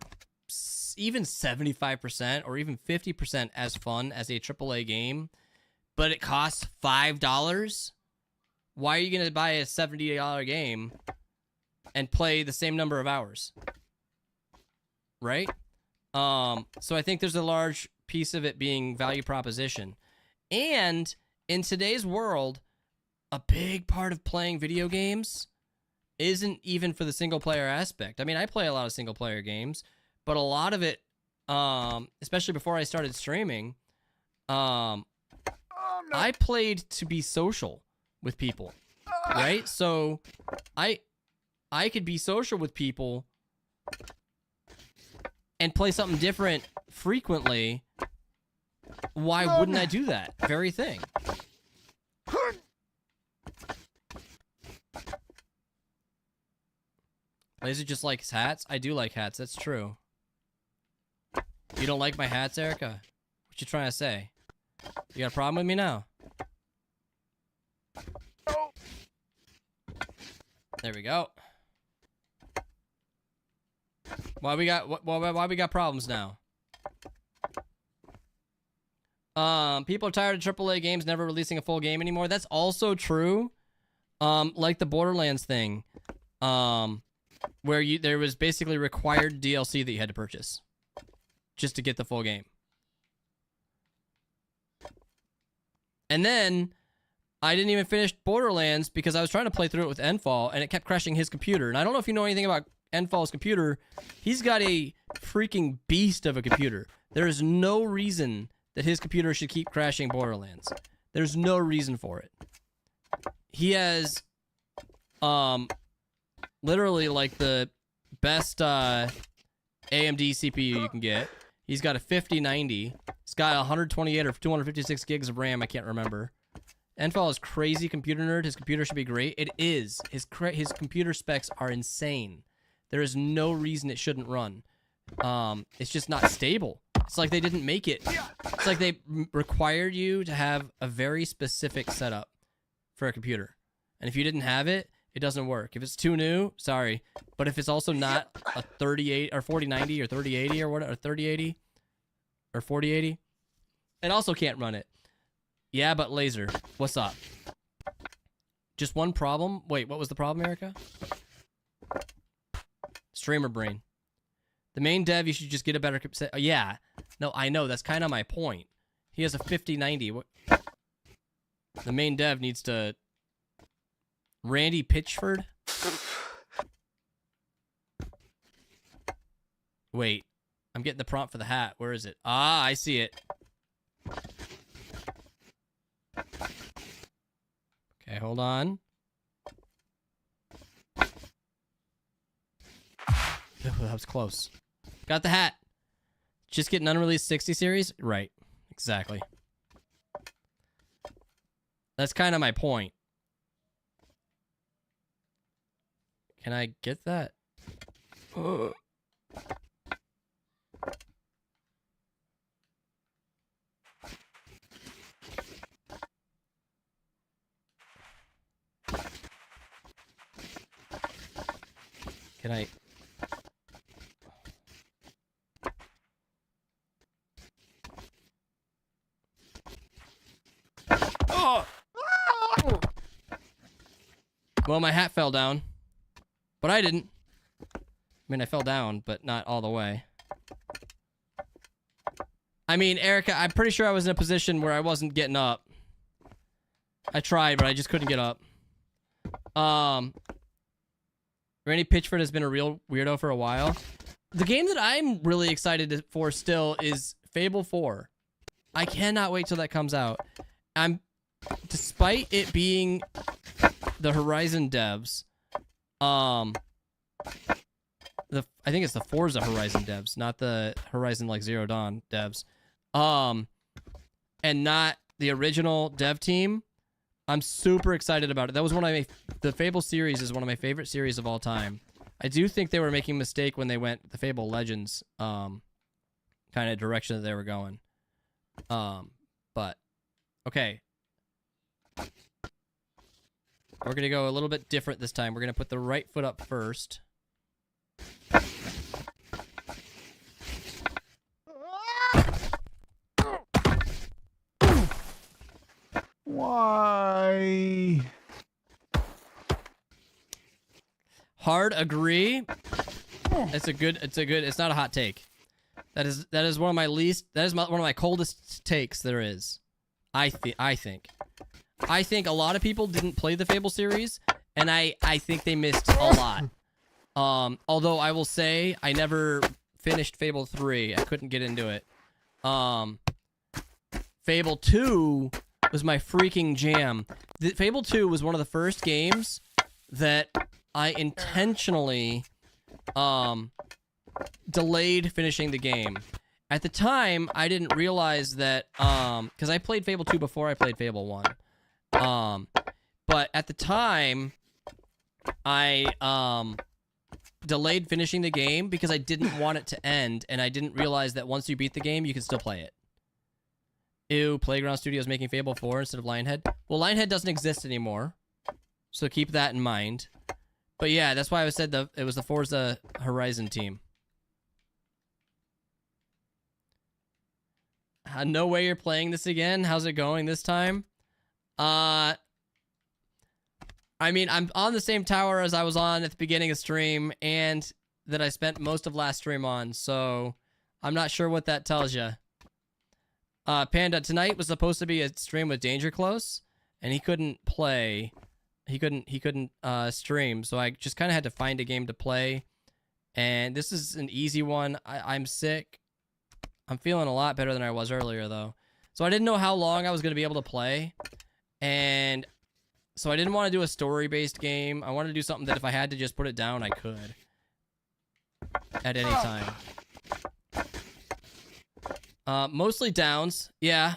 even 75% or even 50% as fun as a AAA game, but it costs $5, why are you going to buy a $70 game and play the same number of hours? Right? So I think there's a large piece of it being value proposition. And in today's world, a big part of playing video games isn't even for the single player aspect. I mean, I play a lot of single player games, but a lot of it, especially before I started streaming, I played to be social with people, right? So I could be social with people and play something different frequently. Why wouldn't I do that very thing? Laser just likes hats? I do like hats, that's true. You don't like my hats, Erica? What you trying to say? You got a problem with me now? There we go. Why we got problems now? People are tired of AAA games never releasing a full game anymore. That's also true. Like the Borderlands thing. Where there was basically required DLC that you had to purchase just to get the full game. And then I didn't even finish Borderlands because I was trying to play through it with Enfall and it kept crashing his computer. And I don't know if you know anything about Enfall's computer. He's got a freaking beast of a computer. There is no reason that his computer should keep crashing Borderlands. There's no reason for it. He has literally like the best AMD CPU you can get. He's got a 5090. He's got 128 or 256 gigs of RAM. I can't remember. Enfall is crazy computer nerd. His computer should be great. It is. His computer specs are insane. There is no reason it shouldn't run. It's just not stable. It's like they didn't make it. It's like they required you to have a very specific setup for a computer. And if you didn't have it, it doesn't work. If it's too new, sorry. But if it's also not a 38 or 4090 or 3080 or whatever, or 3080 or 4080, it also can't run it. Yeah, but Laser, what's up? Just one problem? Wait, what was the problem, Erica? Streamer brain. The main dev, you should just get a better... yeah. No, I know. That's kind of my point. He has a 5090. The main dev needs to... Randy Pitchford? Wait. I'm getting the prompt for the hat. Where is it? Ah, I see it. Okay, hold on. Oh, that was close. Got the hat. Just get an unreleased 60 series? Right. Exactly. That's kind of my point. Can I get that? Ugh. Can I... Oh! Well, my hat fell down. But I didn't. I mean, I fell down, but not all the way. I mean, Erica, I'm pretty sure I was in a position where I wasn't getting up. I tried, but I just couldn't get up. Randy Pitchford has been a real weirdo for a while. The game that I'm really excited for still is Fable 4. I cannot wait till that comes out. Despite it being the Horizon devs, I think it's the Forza Horizon devs, not the Horizon like Zero Dawn devs, and not the original dev team. I'm super excited about it. That was the Fable series is one of my favorite series of all time. I do think they were making a mistake when they went the Fable Legends kind of direction that they were going. But okay. We're going to go a little bit different this time. We're going to put the right foot up first. Why? Hard agree. It's not a hot take. That is one of my one of my coldest takes there is. I think a lot of people didn't play the Fable series, and I think they missed a lot. Although I will say I never finished Fable 3. I couldn't get into it. Fable 2 was my freaking jam. Fable 2 was one of the first games that I intentionally delayed finishing the game. At the time, I didn't realize that because I played Fable 2 before I played Fable 1. But at the time, I delayed finishing the game because I didn't want it to end, and I didn't realize that once you beat the game, you can still play it. Ew, Playground Studios making Fable 4 instead of Lionhead. Well, Lionhead doesn't exist anymore, so keep that in mind. But yeah, that's why I said it was the Forza Horizon team. No way you're playing this again? How's it going this time? I mean, I'm on the same tower as I was on at the beginning of stream, and that I spent most of last stream on, so I'm not sure what that tells you. Panda, tonight was supposed to be a stream with Danger Close, and he couldn't play. He couldn't stream, so I just kind of had to find a game to play. And this is an easy one. I'm sick. I'm feeling a lot better than I was earlier, though. So I didn't know how long I was going to be able to play. And so I didn't want to do a story-based game. I wanted to do something that if I had to just put it down, I could. At any time. Mostly downs. Yeah.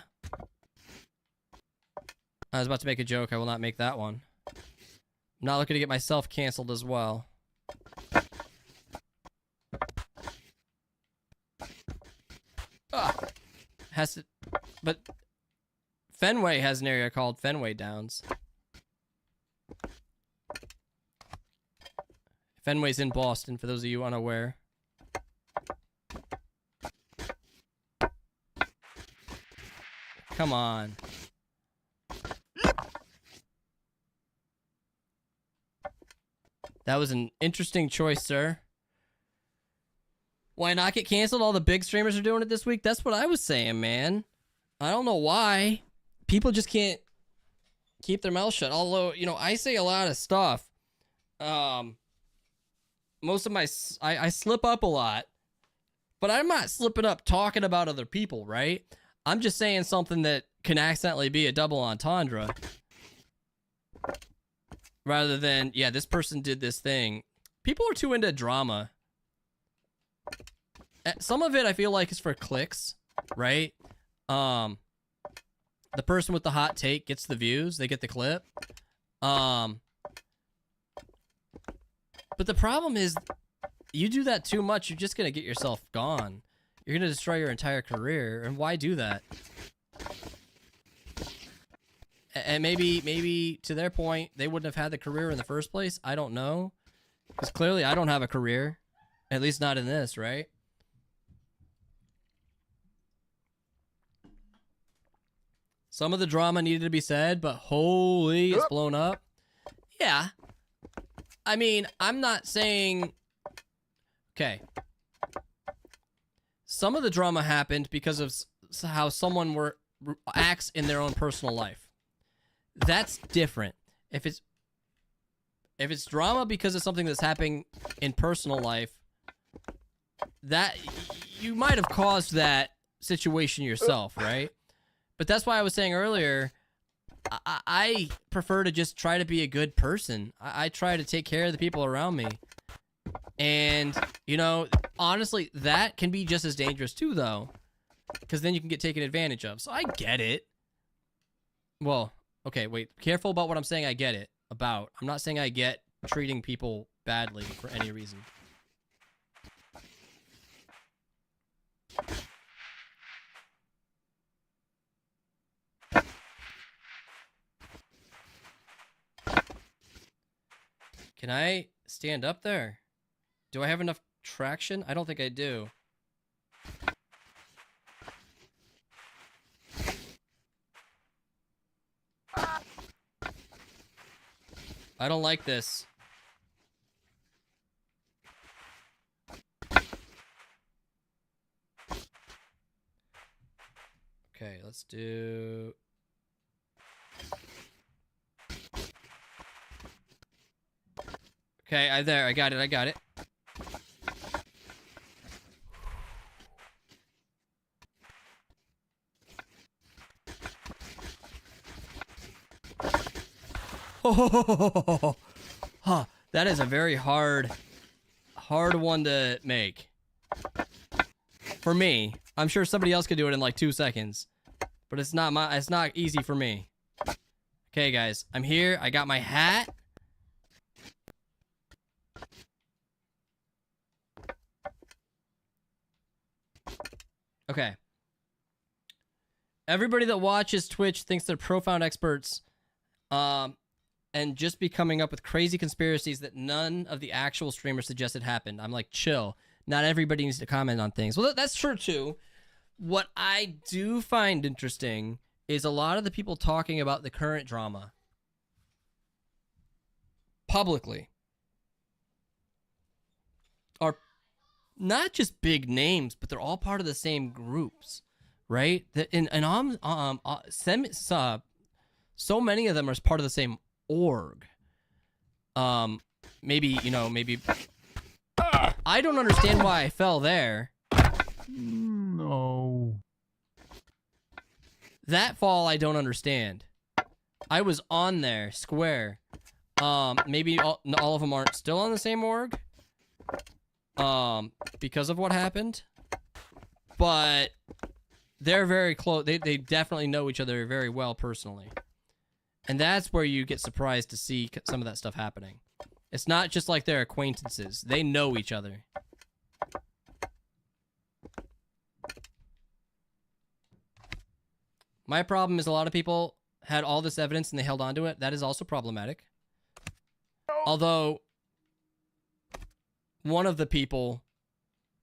I was about to make a joke. I will not make that one. I'm not looking to get myself canceled as well. Has to, but Fenway has an area called Fenway Downs. Fenway's in Boston, for those of you unaware. Come on. That was an interesting choice, sir. Why not get canceled? All the big streamers are doing it this week. That's what I was saying, man. I don't know why. People just can't keep their mouth shut. Although, you know, I say a lot of stuff. Most of my... I slip up a lot. But I'm not slipping up talking about other people, right? I'm just saying something that can accidentally be a double entendre. Rather than, yeah, this person did this thing. People are too into drama. Some of it I feel like is for clicks, right? The person with the hot take gets the views, they get the clip. But the problem is, you do that too much, you're just gonna get yourself gone. You're gonna destroy your entire career, and why do that? And maybe to their point, they wouldn't have had the career in the first place. I don't know, because clearly I don't have a career, at least not in this, right? Some of the drama needed to be said, but holy, it's blown up. Yeah. I mean, I'm not saying... Okay. Some of the drama happened because of how someone acts in their own personal life. That's different. If it's drama because of something that's happening in personal life, that you might have caused that situation yourself, right? But that's why I was saying earlier, I prefer to just try to be a good person. I try to take care of the people around me. And, you know, honestly, that can be just as dangerous too, though. Because then you can get taken advantage of. So I get it. Well, okay, wait. Careful about what I'm saying I get it about. I'm not saying I get treating people badly for any reason. Can I stand up there? Do I have enough traction? I don't think I do. I don't like this. Okay, let's do... Okay, I got it. Oh, huh, that is a very hard one to make. For me. I'm sure somebody else could do it in like 2 seconds. But it's not easy for me. Okay, guys, I'm here. I got my hat. Okay. Everybody that watches Twitch thinks they're profound experts, and just be coming up with crazy conspiracies that none of the actual streamers suggested happened. I'm like, chill. Not everybody needs to comment on things. Well, that's true too. What I do find interesting is a lot of the people talking about the current drama publicly are not just big names, but they're all part of the same groups, right? So many of them are part of the same org. Maybe I don't understand why I fell there. No. That fall I don't understand. I was on there, square. Maybe all of them aren't still on the same org. Because of what happened. But they're very close. They definitely know each other very well personally. And that's where you get surprised to see some of that stuff happening. It's not just like they're acquaintances. They know each other. My problem is a lot of people had all this evidence and they held on to it. That is also problematic. Although, one of the people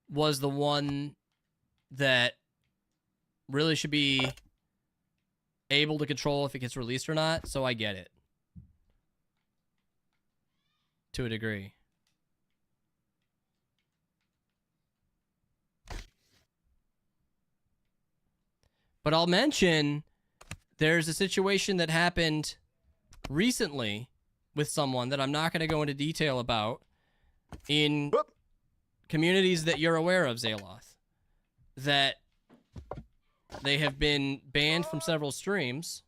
was the one that really should be able to control if it gets released or not, so I get it. To a degree. But I'll mention there's a situation that happened recently with someone that I'm not going to go into detail about in communities that you're aware of, Zaloth. That they have been banned from several streams,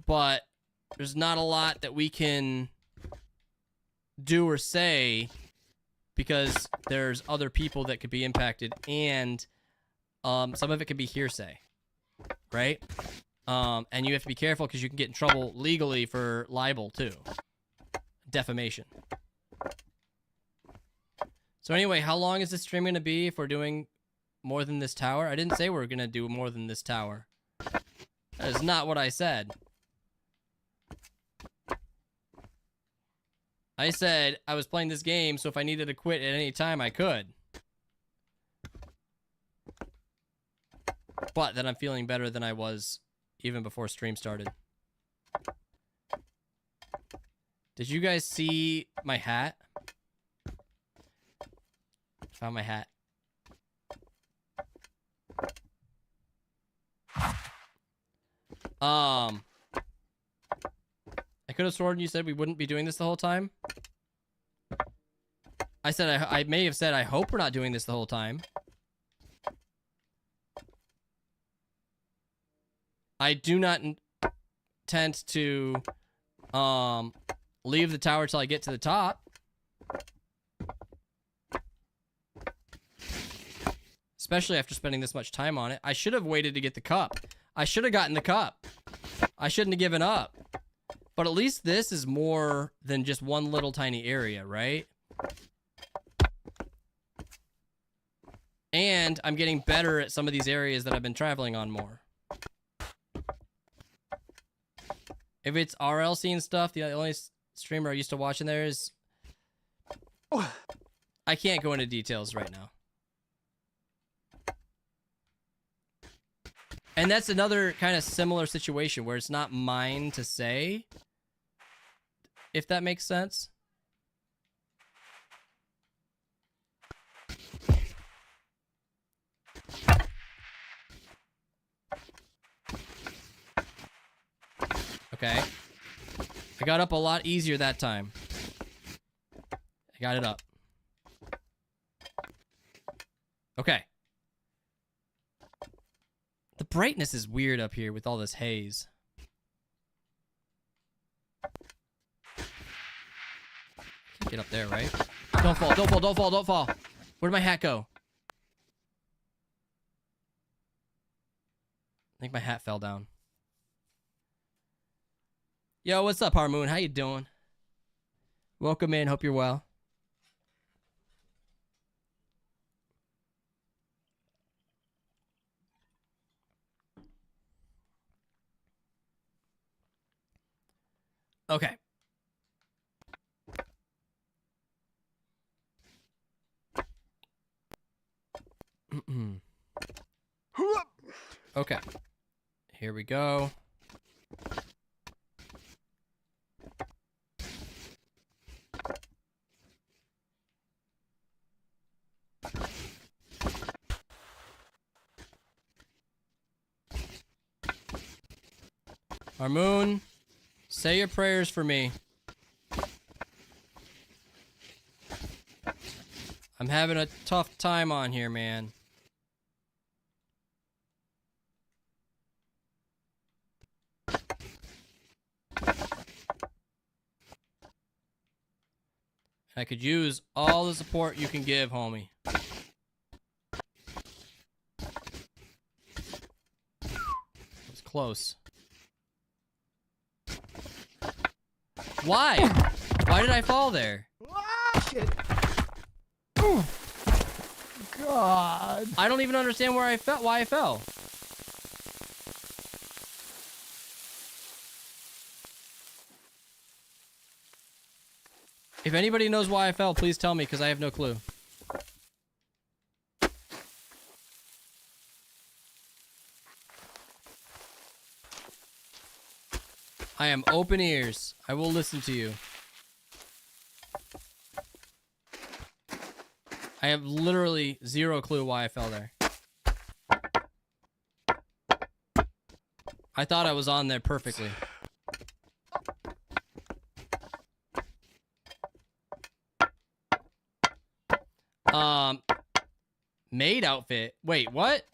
but there's not a lot that we can do or say because there's other people that could be impacted, and some of it could be hearsay, right? And you have to be careful because you can get in trouble legally for libel too. Defamation. So anyway, how long is this stream going to be if we're doing more than this tower? I didn't say we were going to do more than this tower. That is not what I said. I said I was playing this game, so if I needed to quit at any time, I could. But that I'm feeling better than I was even before stream started. Did you guys see my hat? Found my hat. I could have sworn you said we wouldn't be doing this the whole time. I said I may have said I hope we're not doing this the whole time. I do not intend to leave the tower till I get to the top. Especially after spending this much time on it. I should have waited to get the cup. I should have gotten the cup. I shouldn't have given up. But at least this is more than just one little tiny area, right? And I'm getting better at some of these areas that I've been traveling on more. If it's RLC and stuff, the only streamer I used to watch in there is... I can't go into details right now. And that's another kind of similar situation where it's not mine to say, if that makes sense. Okay. I got up a lot easier that time. I got it up. Okay. The brightness is weird up here with all this haze. Get up there, right? Don't fall, don't fall, don't fall, don't fall. Where'd my hat go? I think my hat fell down. Yo, what's up, Harmoon? How you doing? Welcome in, hope you're well. Okay. Okay. Here we go. Harmoon, say your prayers for me. I'm having a tough time on here, man. I could use all the support you can give, homie. It was close. Why? Why did I fall there? Ah, shit. God. I don't even understand where I fell. Why I fell. If anybody knows why I fell, please tell me, because I have no clue. I am open ears. I will listen to you. I have literally zero clue why I fell there. I thought I was on there perfectly. Maid outfit. Wait, what?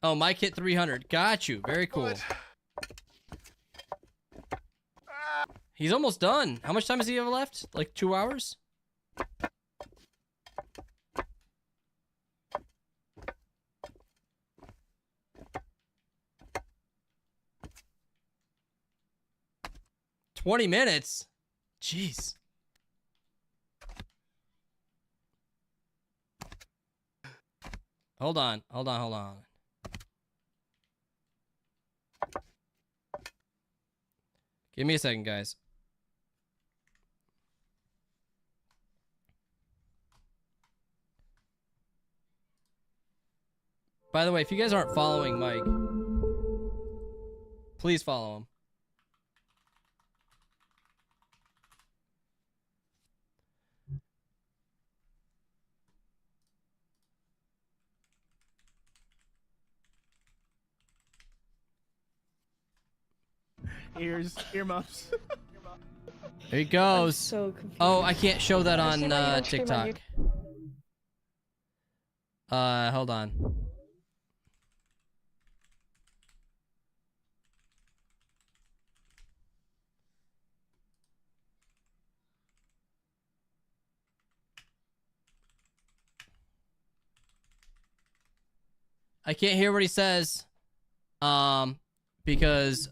Oh, my kit 300. Got you. Very cool. What? He's almost done. How much time does he have left? Like 2 hours? "20 minutes? Jeez. Hold on. Give me a second, guys. By the way, if you guys aren't following Mike, please follow him. Earmuffs. There he goes. So confused. Oh, I can't show that on Understand why you don't stream on TikTok. Hold on. I can't hear what he says. Because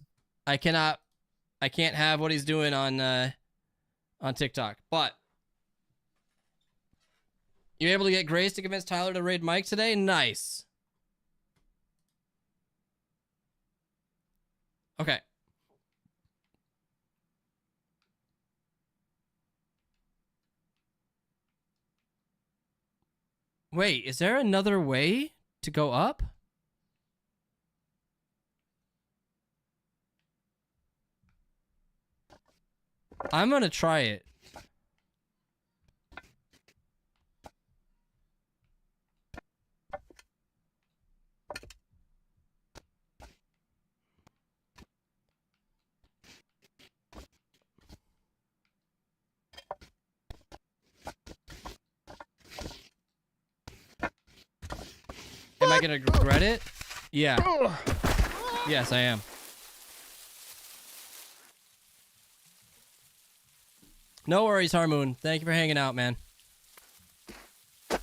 I can't have what he's doing on TikTok. But you able to get Grace to convince Tyler to raid Mike today? Nice. Okay. Wait, is there another way to go up? I'm gonna try it. Am I gonna regret it? Yeah. Yes, I am. No worries, Harmoon. Thank you for hanging out, man. I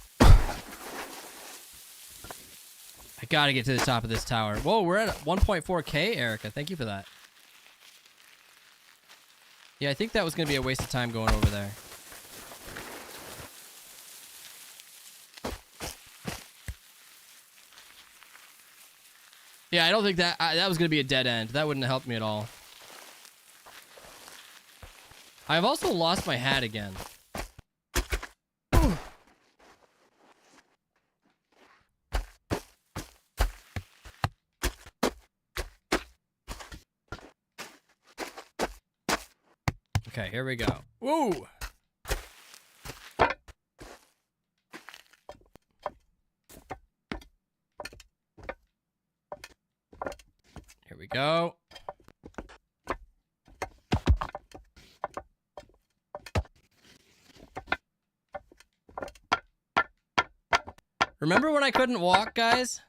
gotta get to the top of this tower. Whoa, we're at 1.4K, Erica. Thank you for that. Yeah, I think that was gonna be a waste of time going over there. Yeah, I don't think that that was gonna be a dead end. That wouldn't have helped me at all. I've also lost my hat again. Okay, here we go. Woo! Here we go. Remember when I couldn't walk, guys?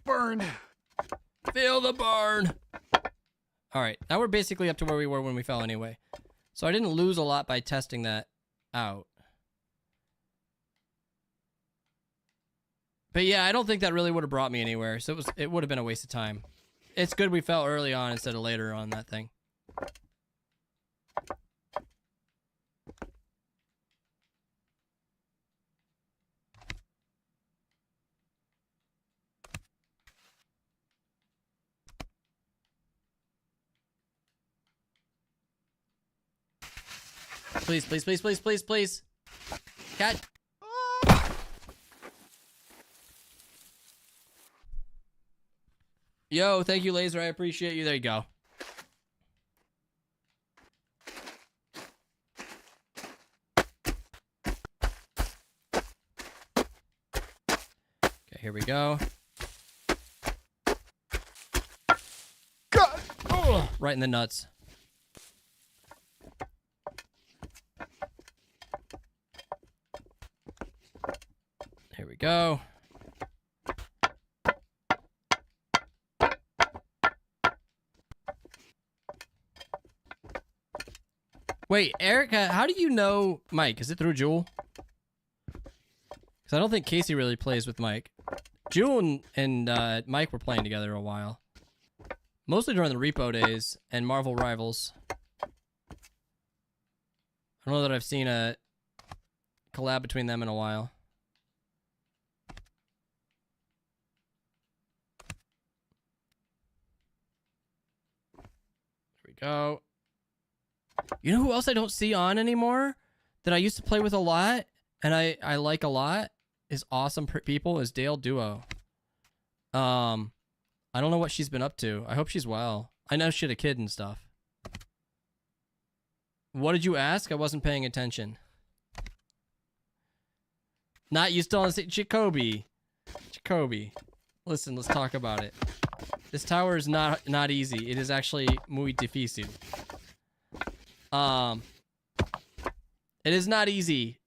Burn. Feel the burn. All right, now we're basically up to where we were when we fell anyway. So I didn't lose a lot by testing that out. But yeah, I don't think that really would have brought me anywhere. So it would have been a waste of time. It's good we fell early on instead of later on that thing. Please, please, please, please, please, please. Cat. Yo, thank you, Laser. I appreciate you. There you go. Okay, here we go. God. Oh, right in the nuts. Here we go. Wait, Erica, how do you know Mike? Is it through Jewel? Because I don't think Casey really plays with Mike. Jewel and Mike were playing together a while. Mostly during the Repo days and Marvel Rivals. I don't know that I've seen a collab between them in a while. There we go. You know who else I don't see on anymore that I used to play with a lot and I like a lot is Awesome People is Dale Duo. I don't know what she's been up to. I hope she's well. I know she had a kid and stuff. What did you ask? I wasn't paying attention. Not you still on Jacoby. Jacoby. Listen, let's talk about it. This tower is not easy. It is actually muy difícil. It is not easy.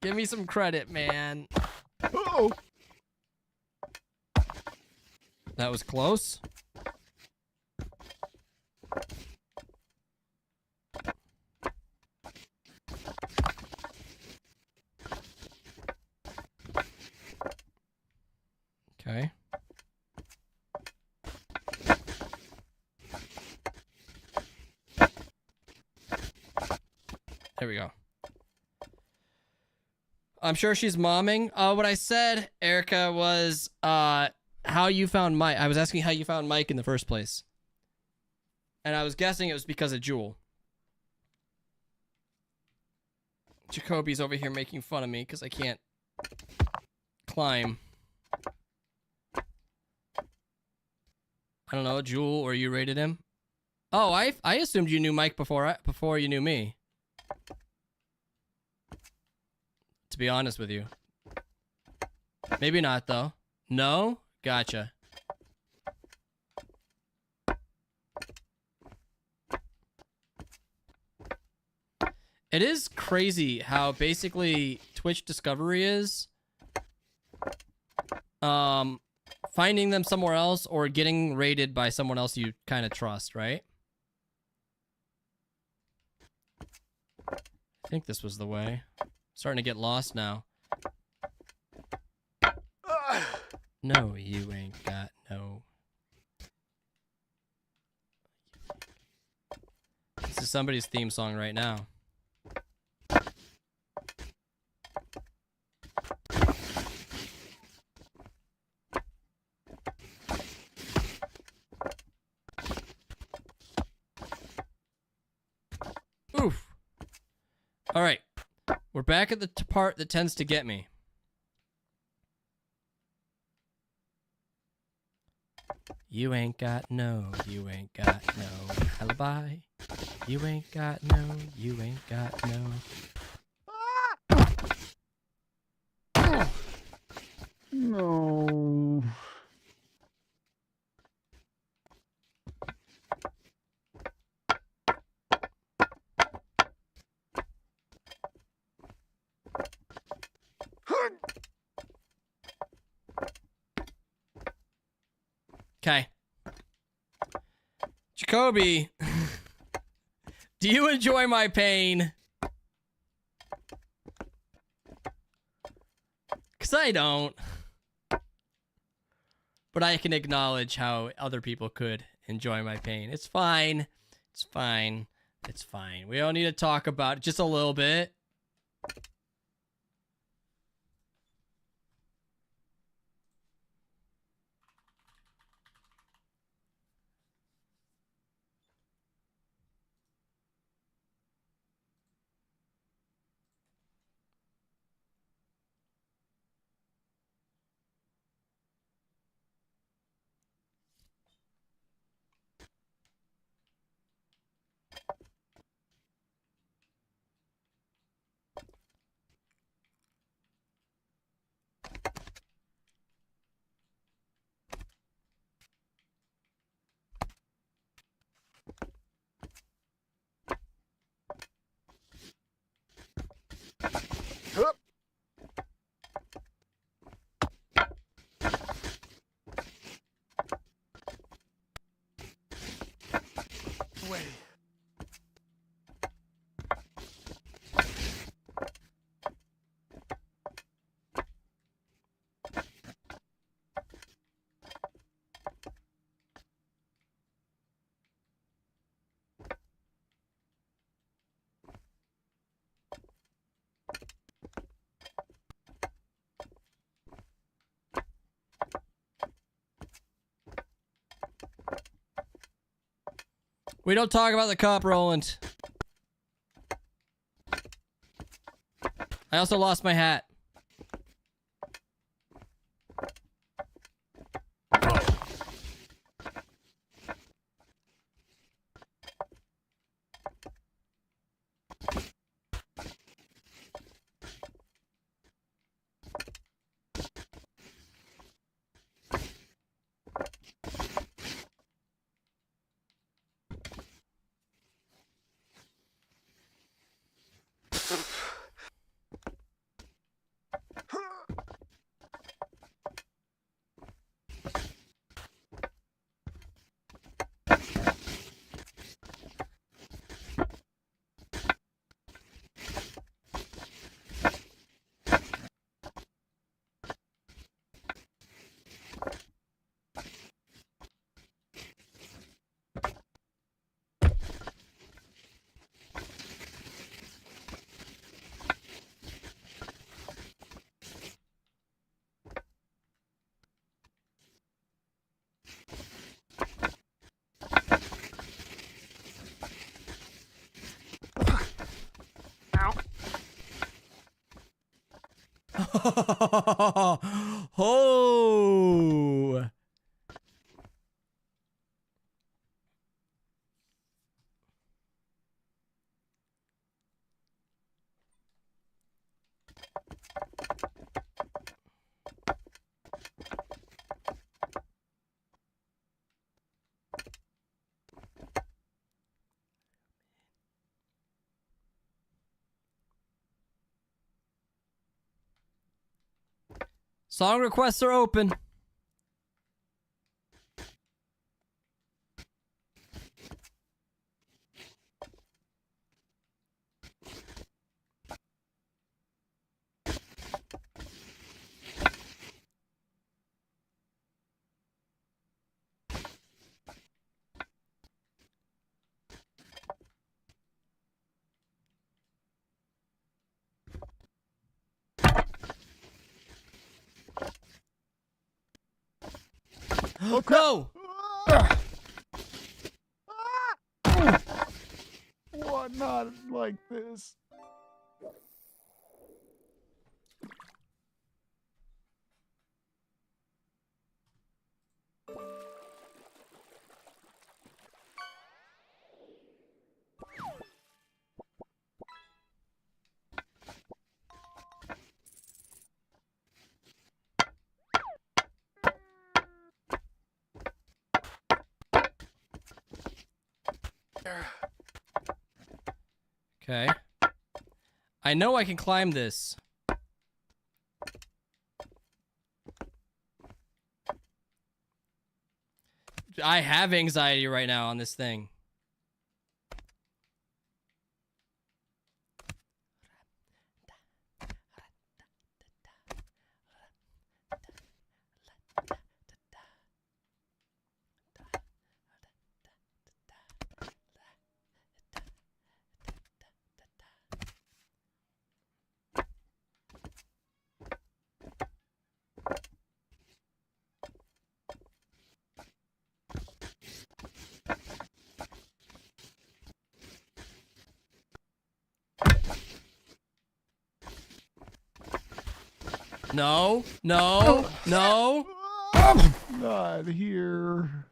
Give me some credit, man. Oh. That was close. Okay. There we go. I'm sure she's momming. What I said, Erica, was how you found Mike. I was asking how you found Mike in the first place. And I was guessing it was because of Jewel. Jacoby's over here making fun of me because I can't climb. I don't know, Jewel, or you rated him? Oh, I assumed you knew Mike before you knew me. To be honest with you. Maybe not, though. No? Gotcha. It is crazy how basically Twitch discovery is. Finding them somewhere else or getting rated by someone else you kind of trust, right? I think this was the way. Starting to get lost now. No, you ain't got no. This is somebody's theme song right now. Oof. All right. We're back at the part that tends to get me. You ain't got no alibi. You ain't got no. No. Okay. Jacoby, do you enjoy my pain? 'Cause I don't. but I can acknowledge how other people could enjoy my pain. It's fine. It's fine. It's fine. We don't need to talk about it just a little bit. Hup. Wait. We don't talk about the cup, Roland. I also lost my hat. Oh. Song requests are open. Oh, crap. No! What? Not like this. Okay. I know I can climb this. I have anxiety right now on this thing. No, no, no. Not here.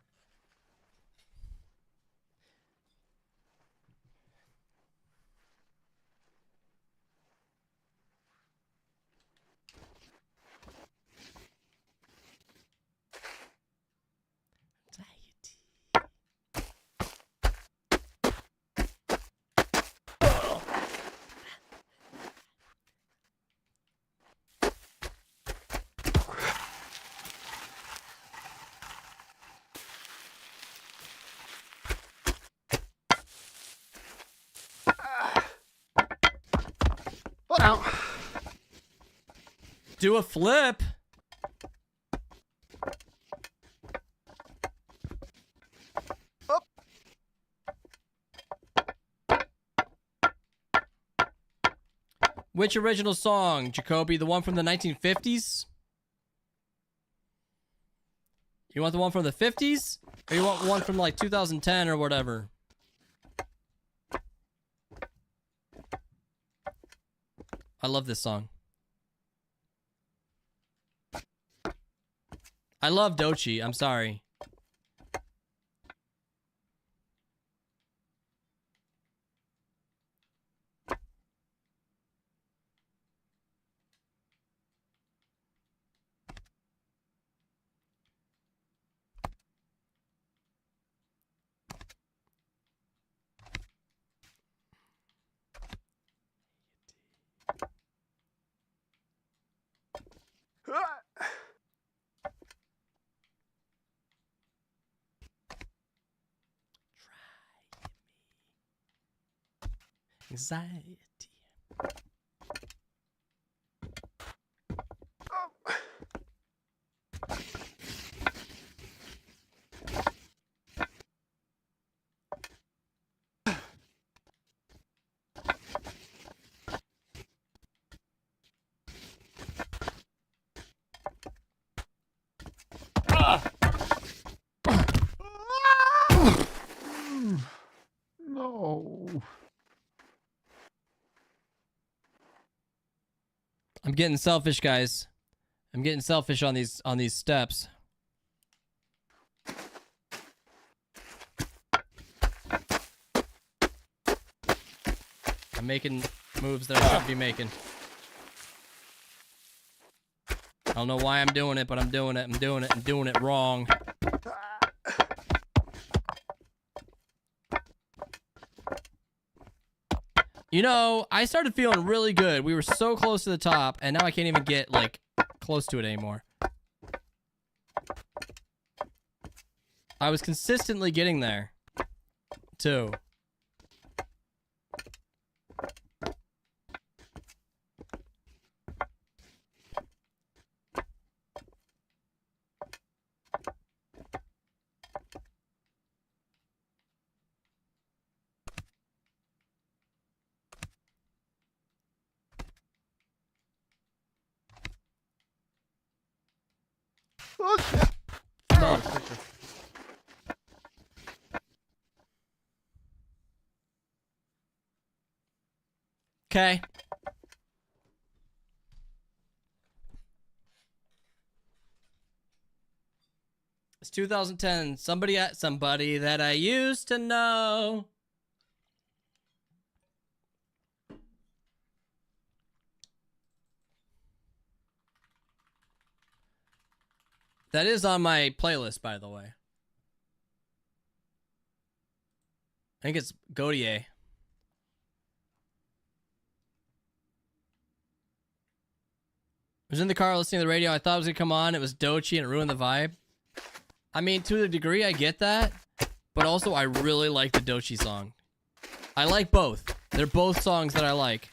Ow. Do a flip. Which original song, Jacoby? The one from the 1950s? You want the one from the 50s? Or you want one from like 2010 or whatever? I love this song. I love Dochi. I'm sorry. Anxiety. No. I'm getting selfish, guys. I'm getting selfish on these steps. I'm making moves that I shouldn't be making. I don't know why I'm doing it, but I'm doing it. I'm doing it. I'm doing it wrong. You know, I started feeling really good. We were so close to the top, and now I can't even get, like, close to it anymore. I was consistently getting there, too. Okay. It's 2010. Somebody that I used to know. That is on my playlist, by the way. I think it's Gaudier. I was in the car listening to the radio. I thought it was going to come on. It was Dochi and it ruined the vibe. I mean, to a degree, I get that. But also, I really like the Dochi song. I like both. They're both songs that I like.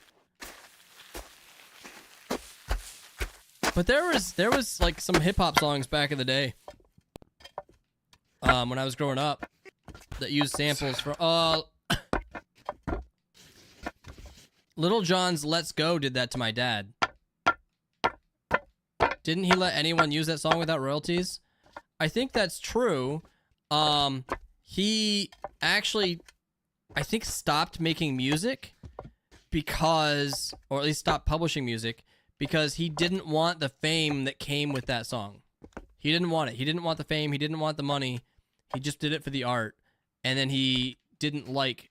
But there was like some hip-hop songs back in the day. When I was growing up. That used samples from... Little John's Let's Go did that to my dad. Didn't he let anyone use that song without royalties? I think that's true. He actually, I think, stopped making music because, or at least stopped publishing music because he didn't want the fame that came with that song. He didn't want it. He didn't want the fame. He didn't want the money. He just did it for the art. And then he didn't like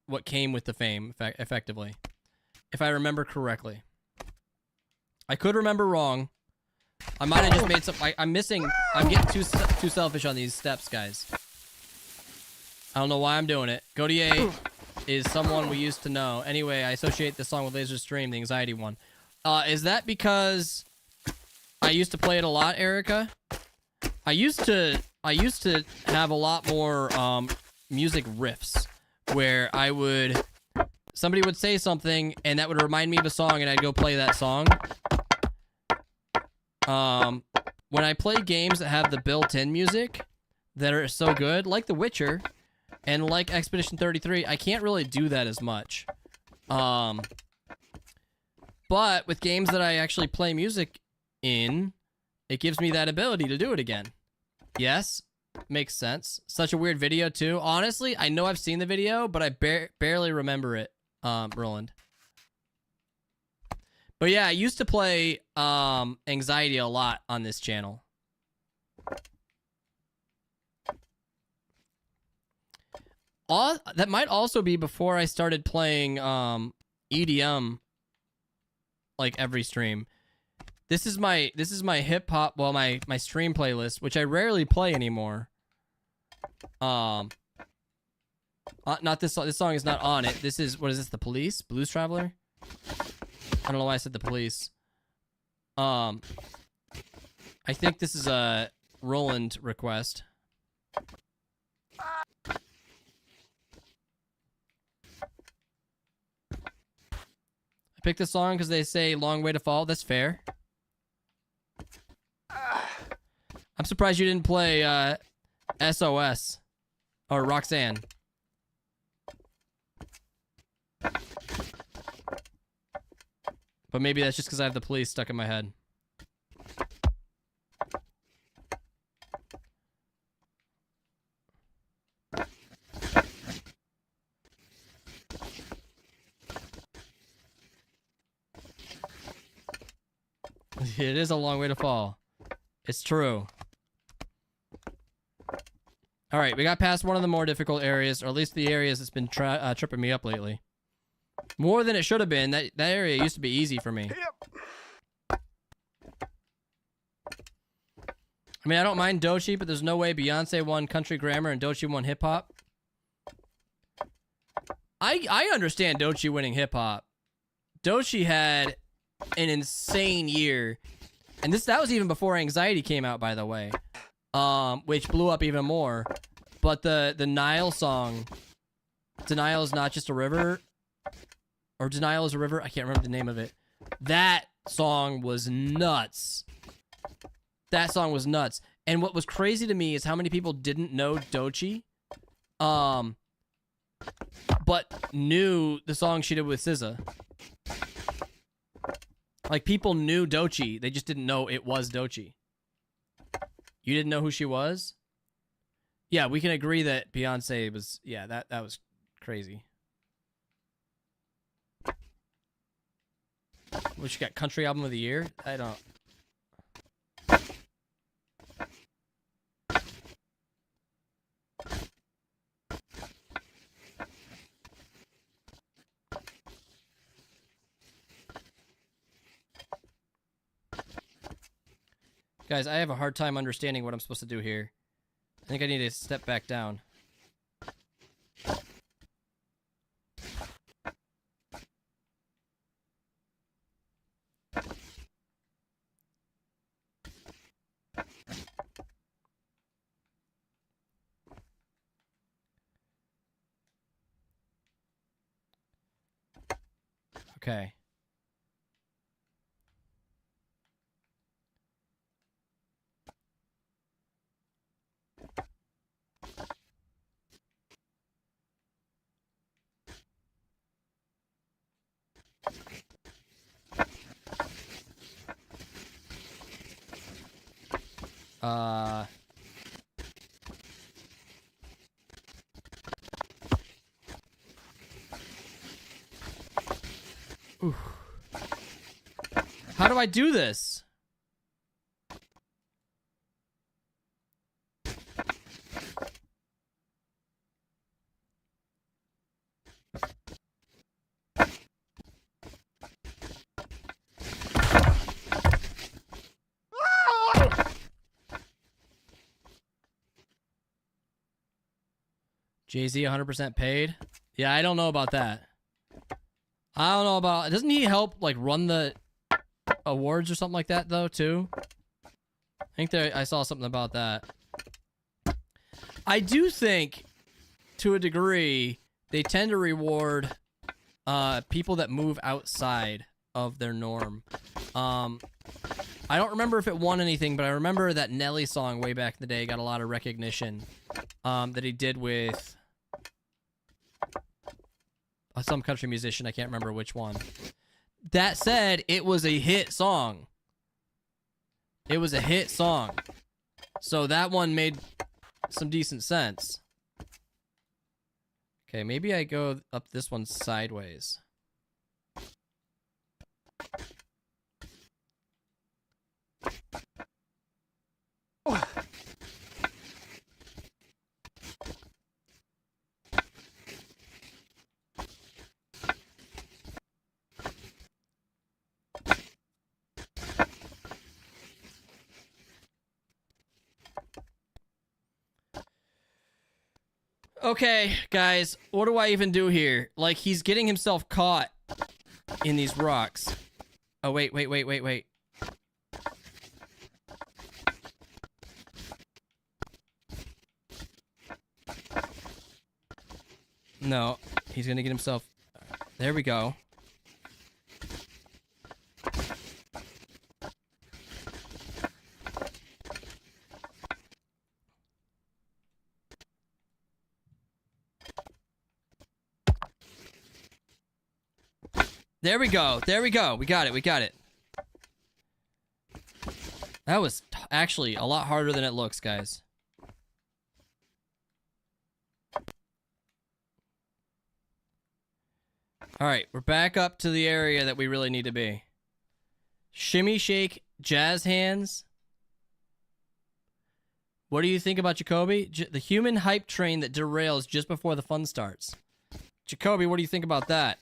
what came with the fame, effectively. If I remember correctly. I could remember wrong. I might have just made some... I'm getting too selfish on these steps, guys. I don't know why I'm doing it. Godier is someone we used to know. Anyway, I associate this song with Laser Stream, the anxiety one. Is that because I used to play it a lot, Erica? I used to have a lot more music riffs where somebody would say something and that would remind me of a song and I'd go play that song. When I play games that have the built-in music that are so good, like The Witcher and like Expedition 33, I can't really do that as much. But with games that I actually play music in, it gives me that ability to do it again. Yes, makes sense. Such a weird video too. Honestly, I know I've seen the video, but I barely remember it, Roland. But yeah, I used to play Anxiety a lot on this channel. That might also be before I started playing EDM like every stream. This is my hip hop, well, my stream playlist, which I rarely play anymore. Not this song. This song is not on it. This is, what is this? The Police? Blues Traveler? I don't know why I said The Police. I think this is a Roland request. I picked this song because they say "Long Way to Fall." That's fair. I'm surprised you didn't play SOS or Roxanne. But maybe that's just because I have The Police stuck in my head. It is a long way to fall. It's true. All right, we got past one of the more difficult areas, or at least the areas that's been tripping me up lately. More than it should have been. That area used to be easy for me. I mean, I don't mind Doechii, but there's no way Beyonce won country grammar and Doechii won hip hop. I understand Doechii winning hip hop. Doechii had an insane year, and that was even before Anxiety came out, by the way, which blew up even more. But the Nile song, Denial is Not Just a River, or Denial is a River, I can't remember the name of it. That song was nuts. That song was nuts. And what was crazy to me is how many people didn't know Doechii, but knew the song she did with SZA. Like, people knew Doechii, they just didn't know it was Doechii. You didn't know who she was? Yeah, we can agree that Beyonce was, yeah, that was crazy. What, she got Country Album of the Year? I don't... Guys, I have a hard time understanding what I'm supposed to do here. I think I need to step back down. Okay. Oof. How do I do this? Jay-Z 100% paid? Yeah, I don't know about that. I don't know about... Doesn't he help, like, run the awards or something like that, though, too? I think I saw something about that. I do think, to a degree, they tend to reward people that move outside of their norm. I don't remember if it won anything, but I remember that Nelly song way back in the day got a lot of recognition that he did with some country musician. I can't remember which one. That said, it was a hit song. It was a hit song. So that one made some decent sense. Okay, maybe I go up this one sideways. Okay, guys, what do I even do here? Like, he's getting himself caught in these rocks. Oh, wait. No, he's gonna get himself... There we go. There we go. There we go. We got it. We got it. That was actually a lot harder than it looks, guys. Alright, we're back up to the area that we really need to be. Shimmy, shake, jazz hands. What do you think about Jacoby? The human hype train that derails just before the fun starts. Jacoby, what do you think about that?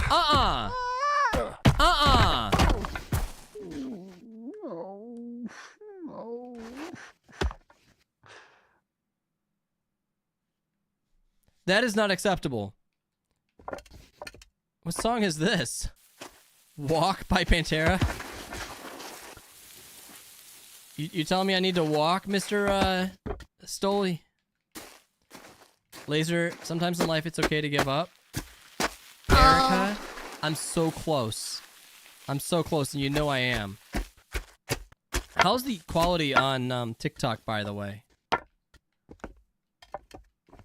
Uh-uh! Uh-uh! That is not acceptable. What song is this? Walk by Pantera? You telling me I need to walk, Mr. Stoley? Laser, sometimes in life it's okay to give up. Erica, I'm so close. I'm so close, and you know I am. How's the quality on TikTok, by the way?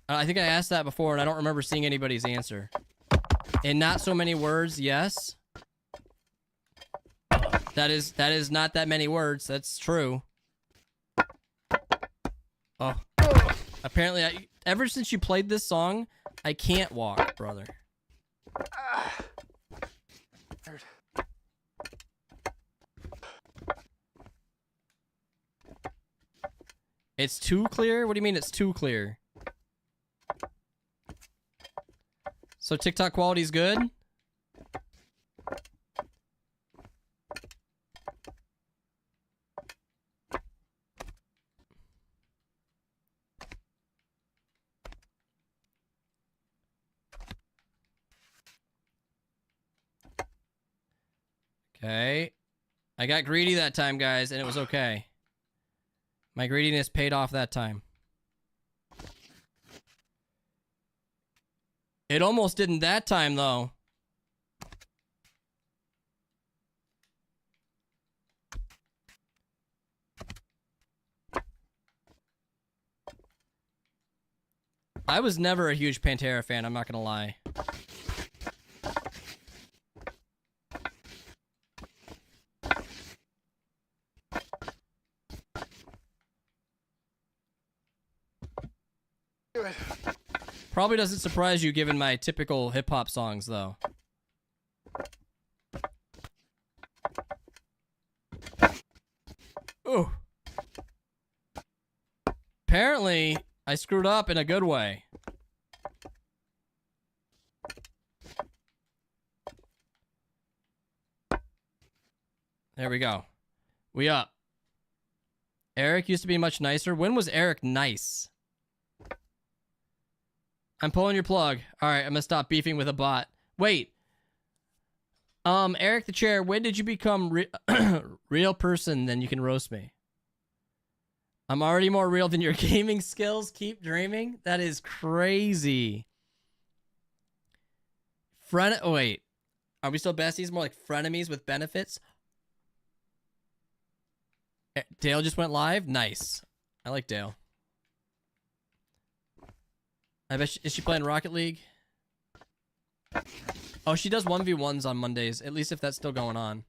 I think I asked that before, and I don't remember seeing anybody's answer. In not so many words, yes. That is not that many words. That's true. Oh. Apparently, ever since you played this song, I can't walk, brother. It's too clear? What do you mean it's too clear? So TikTok quality's good? Okay. I got greedy that time, guys, and it was okay. My greediness paid off that time. It almost didn't that time, though. I was never a huge Pantera fan, I'm not gonna lie. Probably doesn't surprise you given my typical hip-hop songs, though. Apparently, I screwed up in a good way. There we go. We up. Eric used to be much nicer. When was Eric nice? I'm pulling your plug. All right, I'm gonna stop beefing with a bot. Wait. Eric the chair, when did you become real person? Then you can roast me. I'm already more real than your gaming skills. Keep dreaming. That is crazy. Oh, wait. Are we still besties? More like frenemies with benefits? Dale just went live? Nice. I like Dale. I bet is she playing Rocket League? Oh, she does 1v1s on Mondays. At least if that's still going on.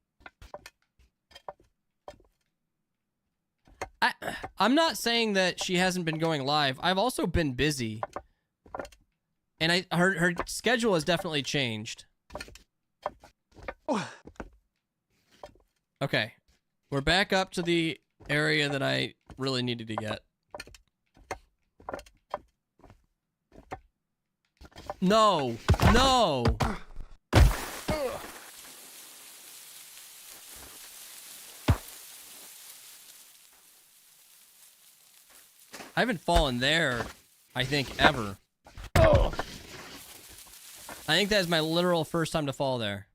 I'm not saying that she hasn't been going live. I've also been busy. And her schedule has definitely changed. Okay. We're back up to the area that I really needed to get. No! No! I haven't fallen there, I think, ever. I think that is my literal first time to fall there.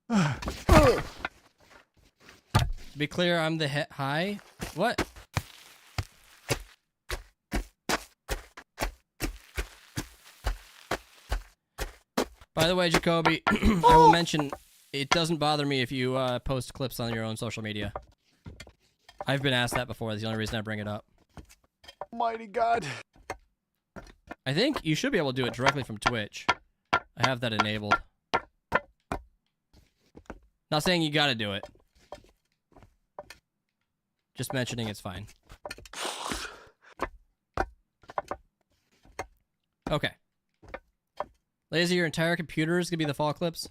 To be clear, I'm the high. What? By the way, Jacoby, I will mention it doesn't bother me if you post clips on your own social media. I've been asked that before. That's the only reason I bring it up. Mighty God. I think you should be able to do it directly from Twitch. I have that enabled. Not saying you gotta do it. Just mentioning it's fine. Okay. Laser, your entire computer is gonna be the fall clips?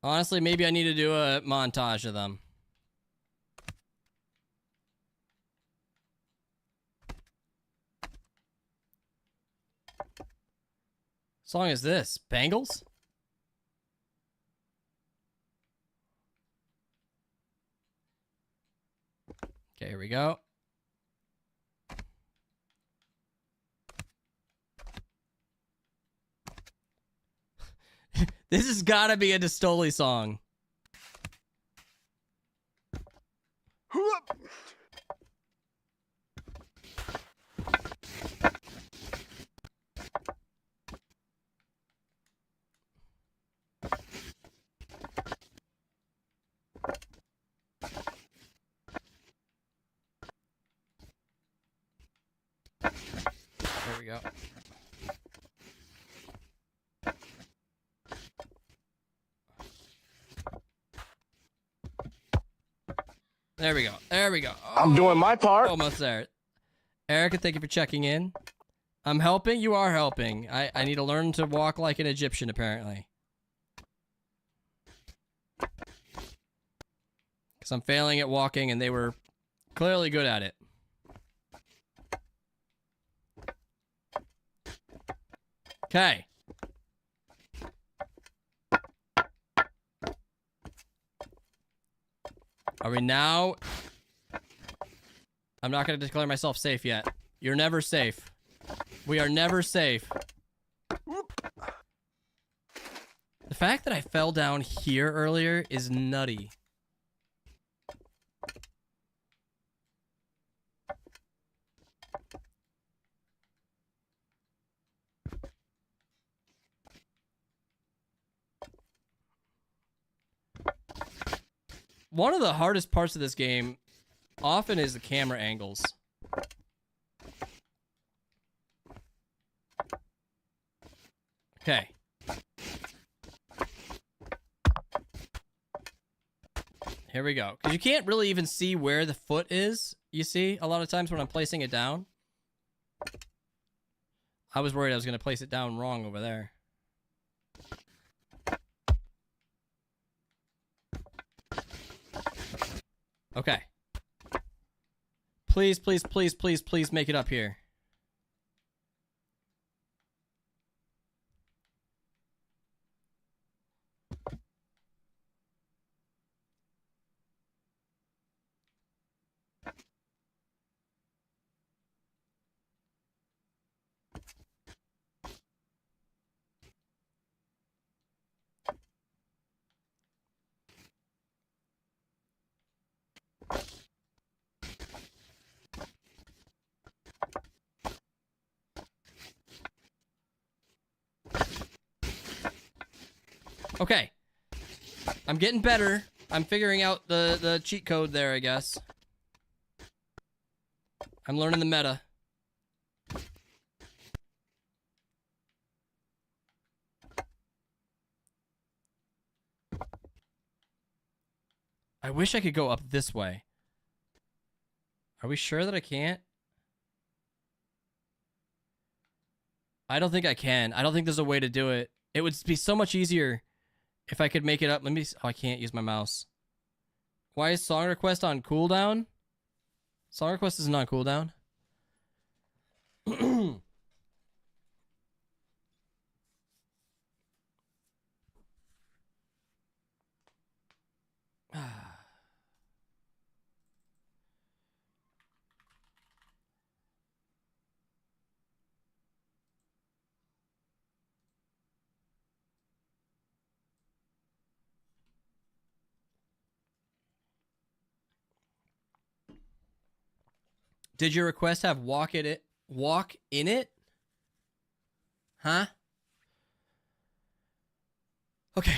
Honestly, maybe I need to do a montage of them. What song is this? Bangles? Okay, here we go. This has got to be a Distoli song. There we go. There we go. There we go. Oh, I'm doing my part. Almost there. Erica, thank you for checking in. I'm helping. You are helping. I need to learn to walk like an Egyptian, apparently. Because I'm failing at walking, and they were clearly good at it. Okay. Are we now? I'm not going to declare myself safe yet. You're never safe. We are never safe. The fact that I fell down here earlier is nutty. One of the hardest parts of this game often is the camera angles. Okay. Here we go. Because you can't really even see where the foot is, you see, a lot of times when I'm placing it down. I was worried I was going to place it down wrong over there. Okay. Please, please, please, please, please make it up here. Okay. I'm getting better. I'm figuring out the cheat code there, I guess. I'm learning the meta. I wish I could go up this way. Are we sure that I can't? I don't think I can. I don't think there's a way to do it. It would be so much easier if I could make it up. Let me... Oh, I can't use my mouse. Why is song request on cooldown? Song request isn't on cooldown. Did your request have walk in it? Huh? Okay.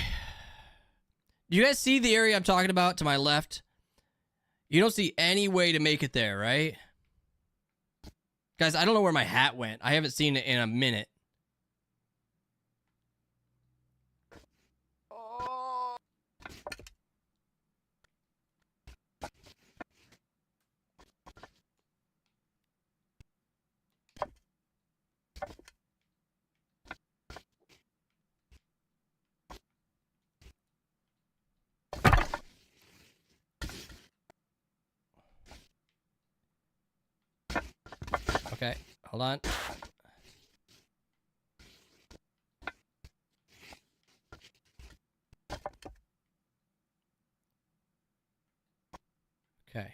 Do you guys see the area I'm talking about to my left? You don't see any way to make it there, right? Guys, I don't know where my hat went. I haven't seen it in a minute. Okay, hold on. Okay.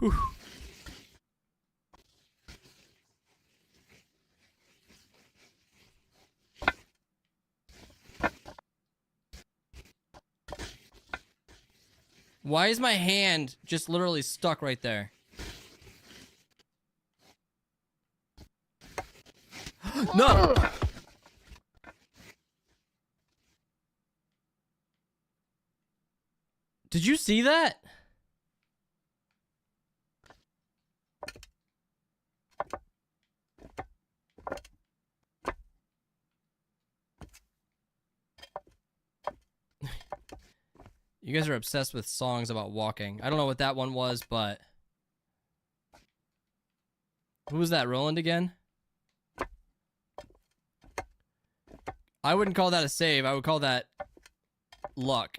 Whew. Why is my hand just literally stuck right there? No! Did you see that? You guys are obsessed with songs about walking. I don't know what that one was, but... Who was that, Roland again? I wouldn't call that a save. I would call that... luck.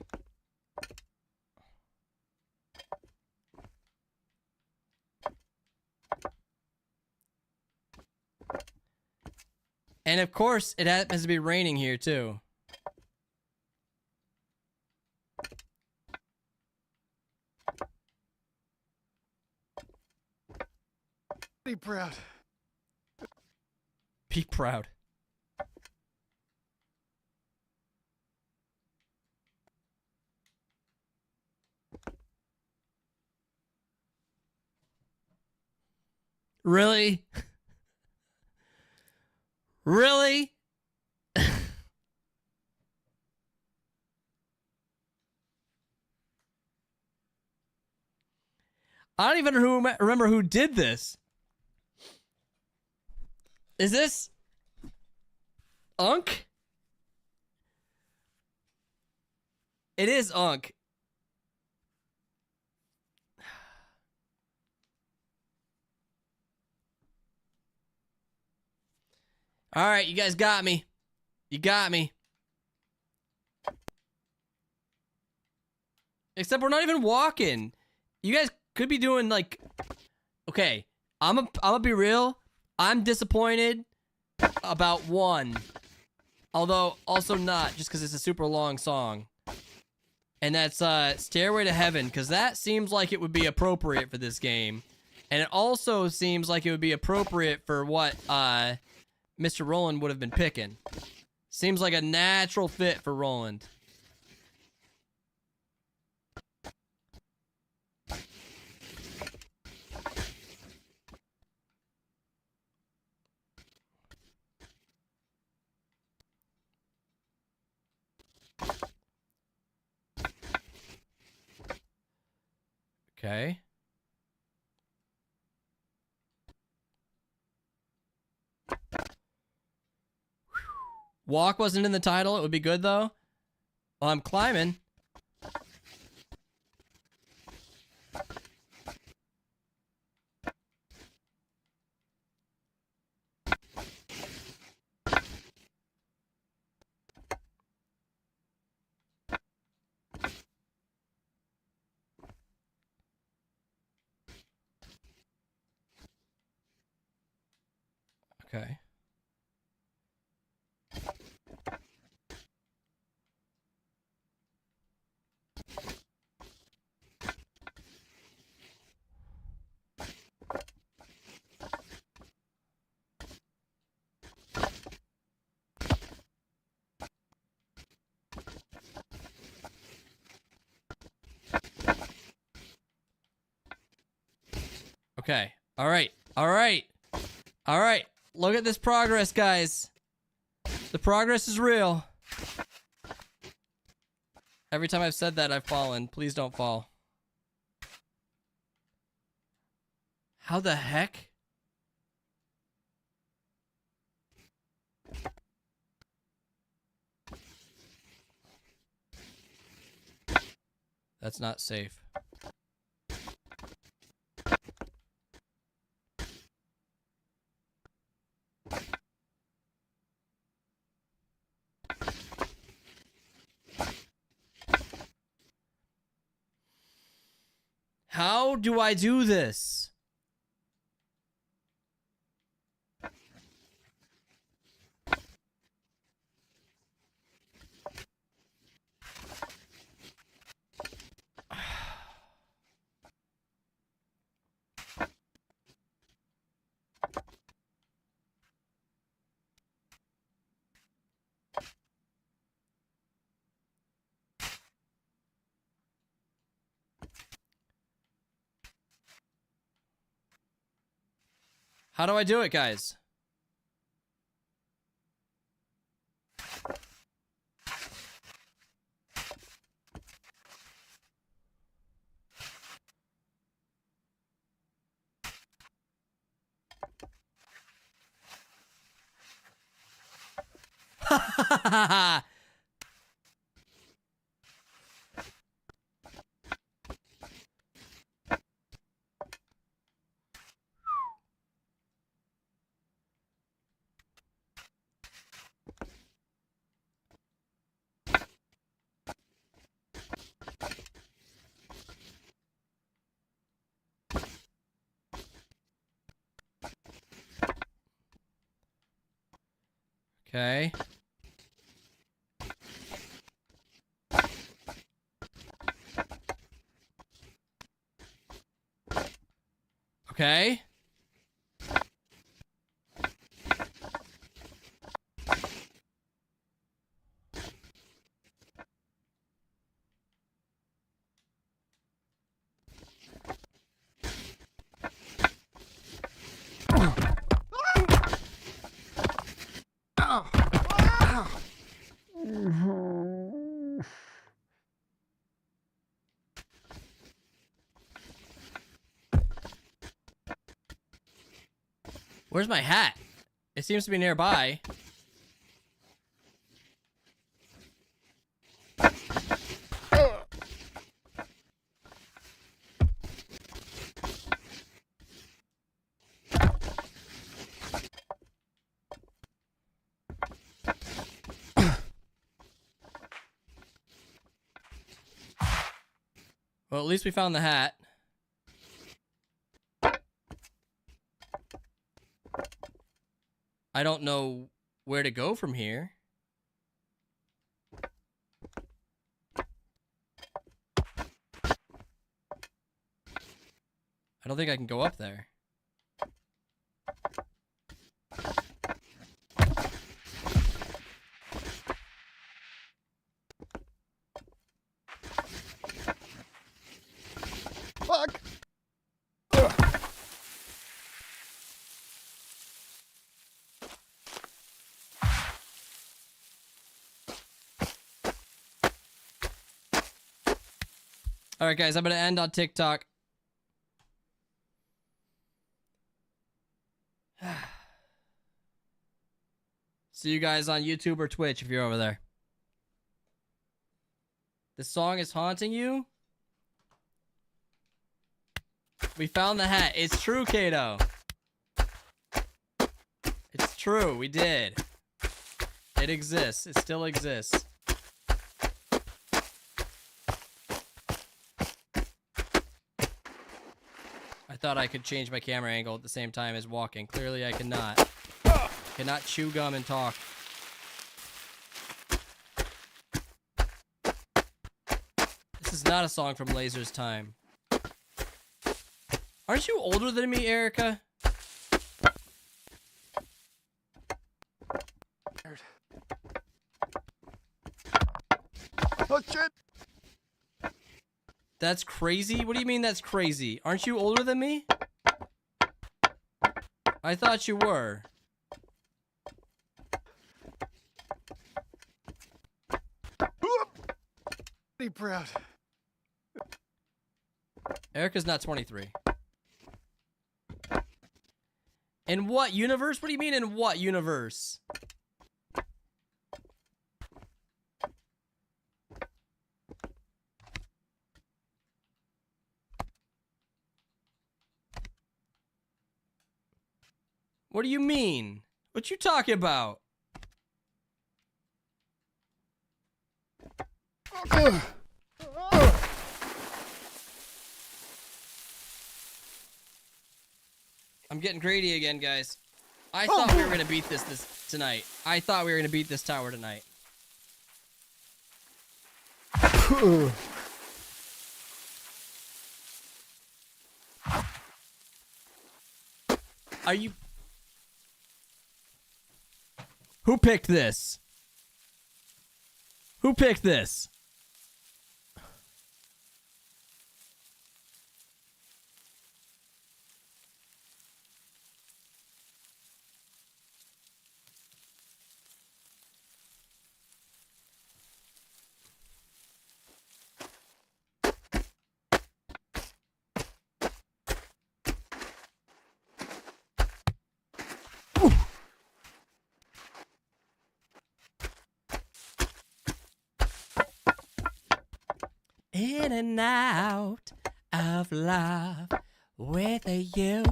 And of course, it happens to be raining here, too. Be proud. Be proud. Really? Really? I don't even remember who did this. Is this Unk? It is Unk. All right, you guys got me. You got me. Except we're not even walking. You guys could be doing like... Okay, I'm gonna be real. I'm disappointed about one. Although, also not, just because it's a super long song. And that's Stairway to Heaven, because that seems like it would be appropriate for this game. And it also seems like it would be appropriate for what Mr. Roland would have been picking. Seems like a natural fit for Roland. Okay. Walk wasn't in the title. It would be good, though. Well, I'm climbing. Okay. Okay. All right. All right. All right. Look at this progress, guys. The progress is real. Every time I've said that, I've fallen. Please don't fall. How the heck? That's not safe. How do I do this? How do I do it, guys? Okay. Okay. Where's my hat? It seems to be nearby. Well, at least we found the hat. I don't know where to go from here. I don't think I can go up there. Fuck! All right, guys, I'm going to end on TikTok. See you guys on YouTube or Twitch if you're over there. This song is haunting you? We found the hat. It's true, Kato. It's true. We did. It exists. It still exists. I thought I could change my camera angle at the same time as walking. Clearly, I cannot. Cannot chew gum and talk. This is not a song from Laser's time. Aren't you older than me, Erica? Oh shit! That's crazy? What do you mean that's crazy? Aren't you older than me? I thought you were. Pretty proud. Erica's not 23. In what universe? What do you mean in what universe? What do you mean? What you talking about? I'm getting greedy again, guys. I thought we were gonna beat this tonight. I thought we were gonna beat this tower tonight. Are you... Who picked this? Who picked this? In and out of love with you.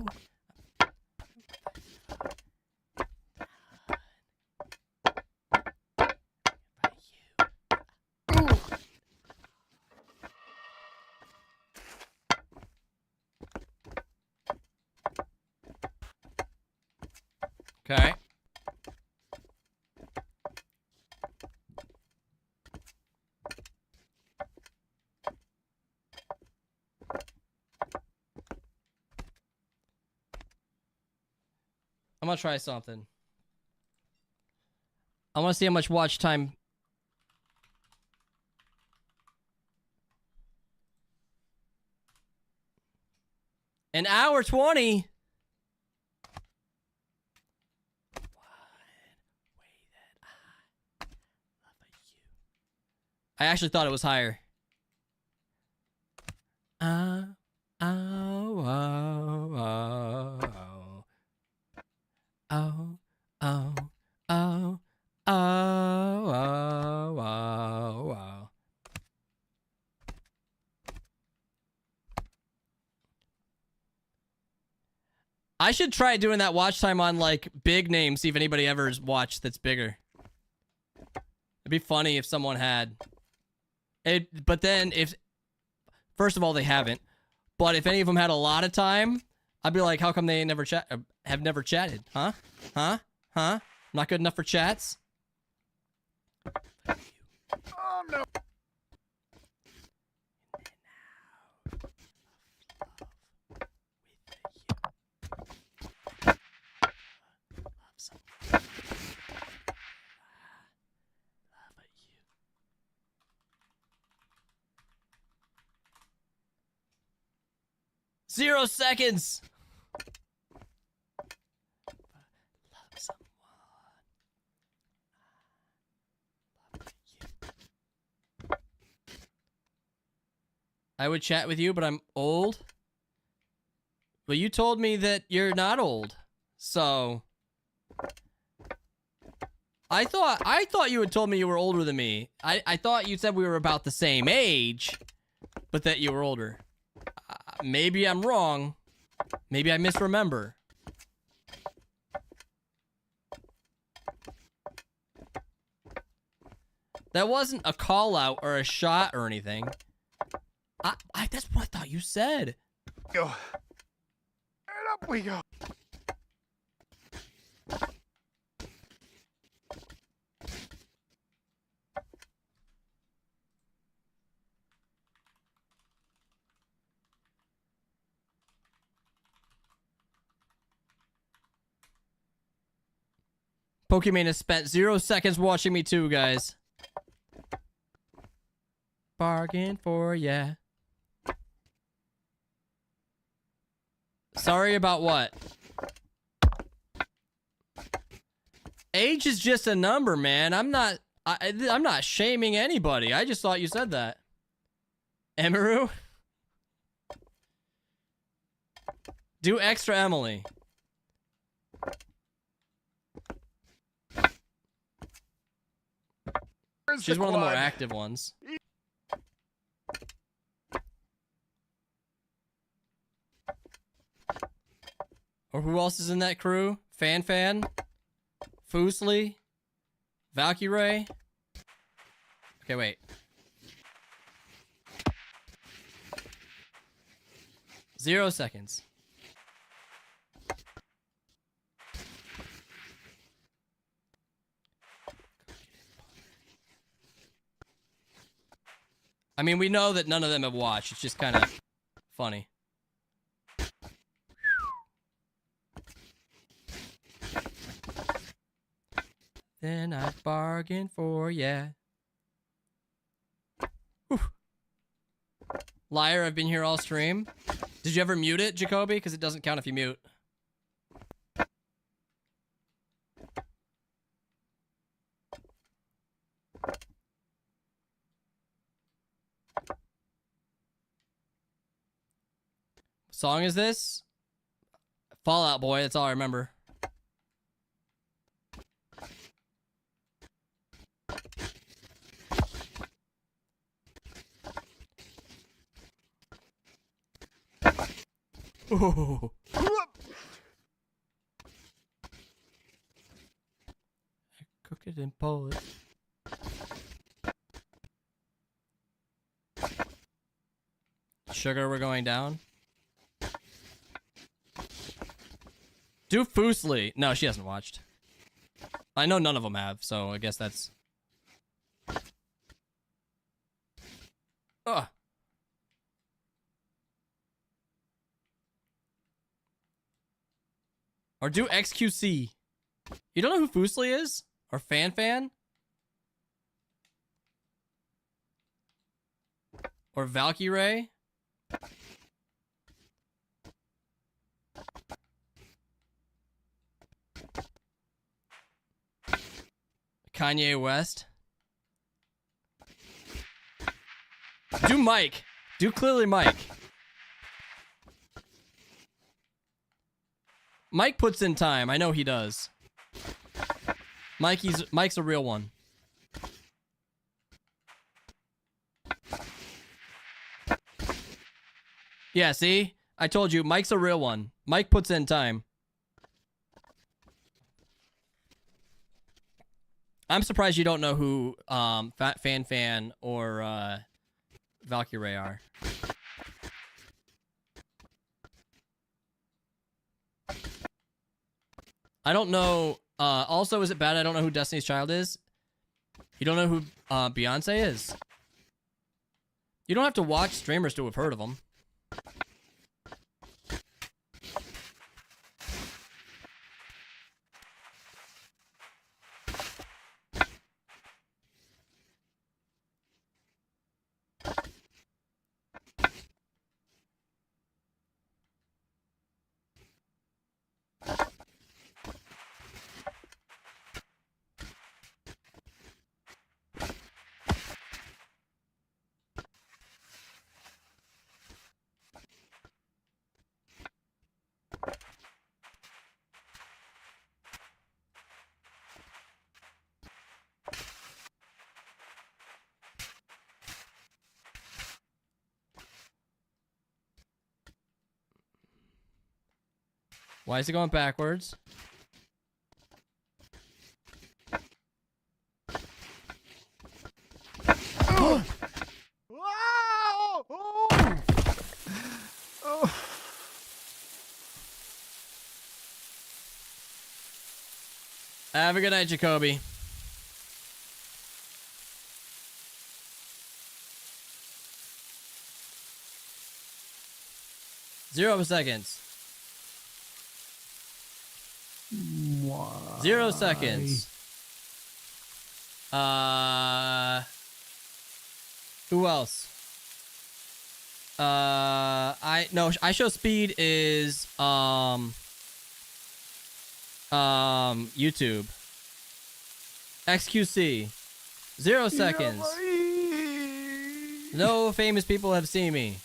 Okay. I'm gonna try something. I want to see how much watch time. An hour 20. I actually thought it was higher. Oh, oh, oh, oh. I should try doing that watch time on like big names, see if anybody ever has watched that's bigger. It'd be funny if someone had. But then if, first of all, they haven't. But if any of them had a lot of time, I'd be like, how come they never have never chatted? Huh? Huh? Huh? Not good enough for chats? Oh no. Zero seconds. I would chat with you, but I'm old. Well, you told me that you're not old, so I thought you had told me you were older than me. I thought you said we were about the same age, but that you were older. Maybe I'm wrong. Maybe I misremember. That wasn't a call out or a shot or anything. That's what I thought you said. Go. And up we go. Pokemon has spent 0 seconds watching me too, guys. Bargain for ya. Sorry about what? Age is just a number, man. I'm not shaming anybody. I just thought you said that. Emiru? Do extra Emily. Where's She's the one of the more quad? active ones. Or who else is in that crew? Fan, Foosley, Valkyrie. Okay, wait. Zero seconds. I mean, we know that none of them have watched. It's just kind of funny. Then I bargain for ya. Whew. Liar, I've been here all stream. Did you ever mute it, Jacoby? Because it doesn't count if you mute. What song is this? Fallout Boy, that's all I remember. Ooh. Cook it and pull it. Sugar, we're going down. Do Foosley. No, she hasn't watched. I know none of them have, so I guess that's... Ugh. Or do XQC. You don't know who Foosley is? Or Fan? Or Valkyrie? Kanye West? Do Mike. Do clearly Mike. Mike puts in time. I know he does. Mike's a real one. Yeah, see? I told you, Mike's a real one. Mike puts in time. I'm surprised you don't know who Fan or Valkyrie are. I don't know. Also, is it bad I don't know who Destiny's Child is? You don't know who Beyonce is? You don't have to watch streamers to have heard of them. Why is it going backwards? Wow! Oh! Oh. Have a good night, Jacoby. Zero seconds. Why? 0 seconds. Who else? I show speed is YouTube. XQC. 0 seconds. No famous people have seen me.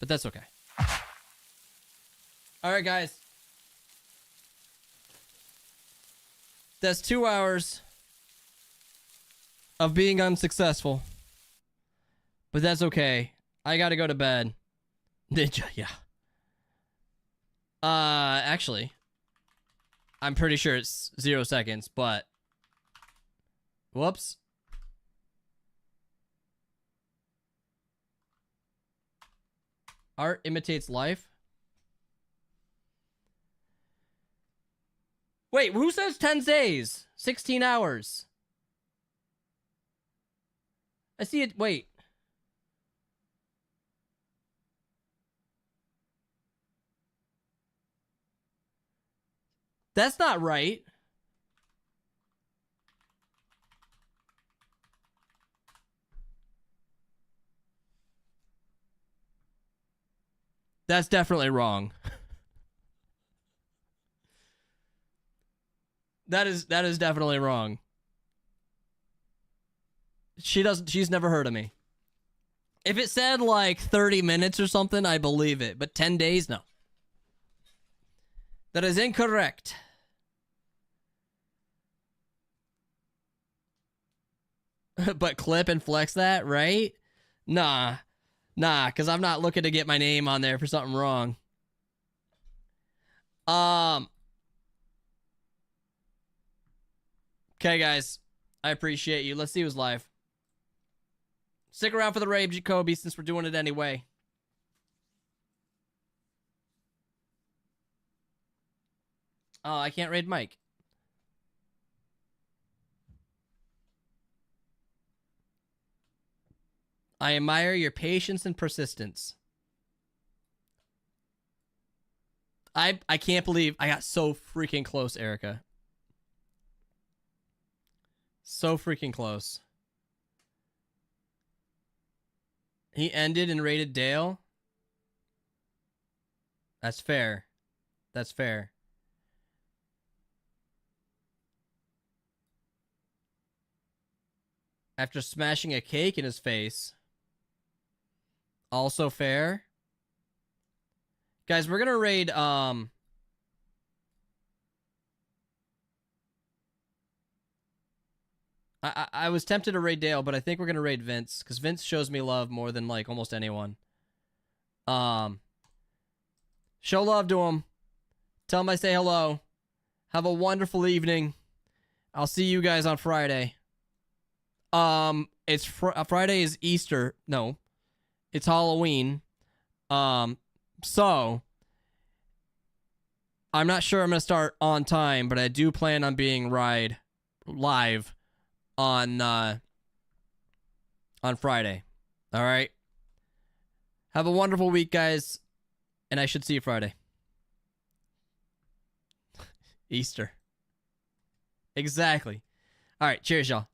But that's okay. Alright, guys. That's 2 hours of being unsuccessful. But that's okay. I gotta go to bed. Ninja, yeah. Actually, I'm pretty sure it's 0 seconds, but... Whoops. Art imitates life. Wait, who says 10 days? 16 hours. I see it. Wait. That's not right. That's definitely wrong. That is definitely wrong. She's never heard of me. If it said like 30 minutes or something, I believe it. But 10 days, no. That is incorrect. But clip and flex that, right? Nah, because I'm not looking to get my name on there for something wrong. Okay, guys. I appreciate you. Let's see who's live. Stick around for the raid, Jacoby, since we're doing it anyway. Oh, I can't raid Mike. I admire your patience and persistence. I can't believe I got so freaking close, Erica. So freaking close. He ended and raided Dale. That's fair. That's fair. After smashing a cake in his face. Also fair. Guys, we're gonna raid I was tempted to raid Dale, but I think we're gonna raid Vince, because Vince shows me love more than like almost anyone. Show love to him. Tell him I say hello. Have a wonderful evening. I'll see you guys on Friday. It's Friday is Easter. No, it's Halloween. So I'm not sure I'm gonna start on time, but I do plan on being live on Friday. All right. Have a wonderful week, guys, and I should see you Friday. Easter. Exactly. All right. Cheers, y'all.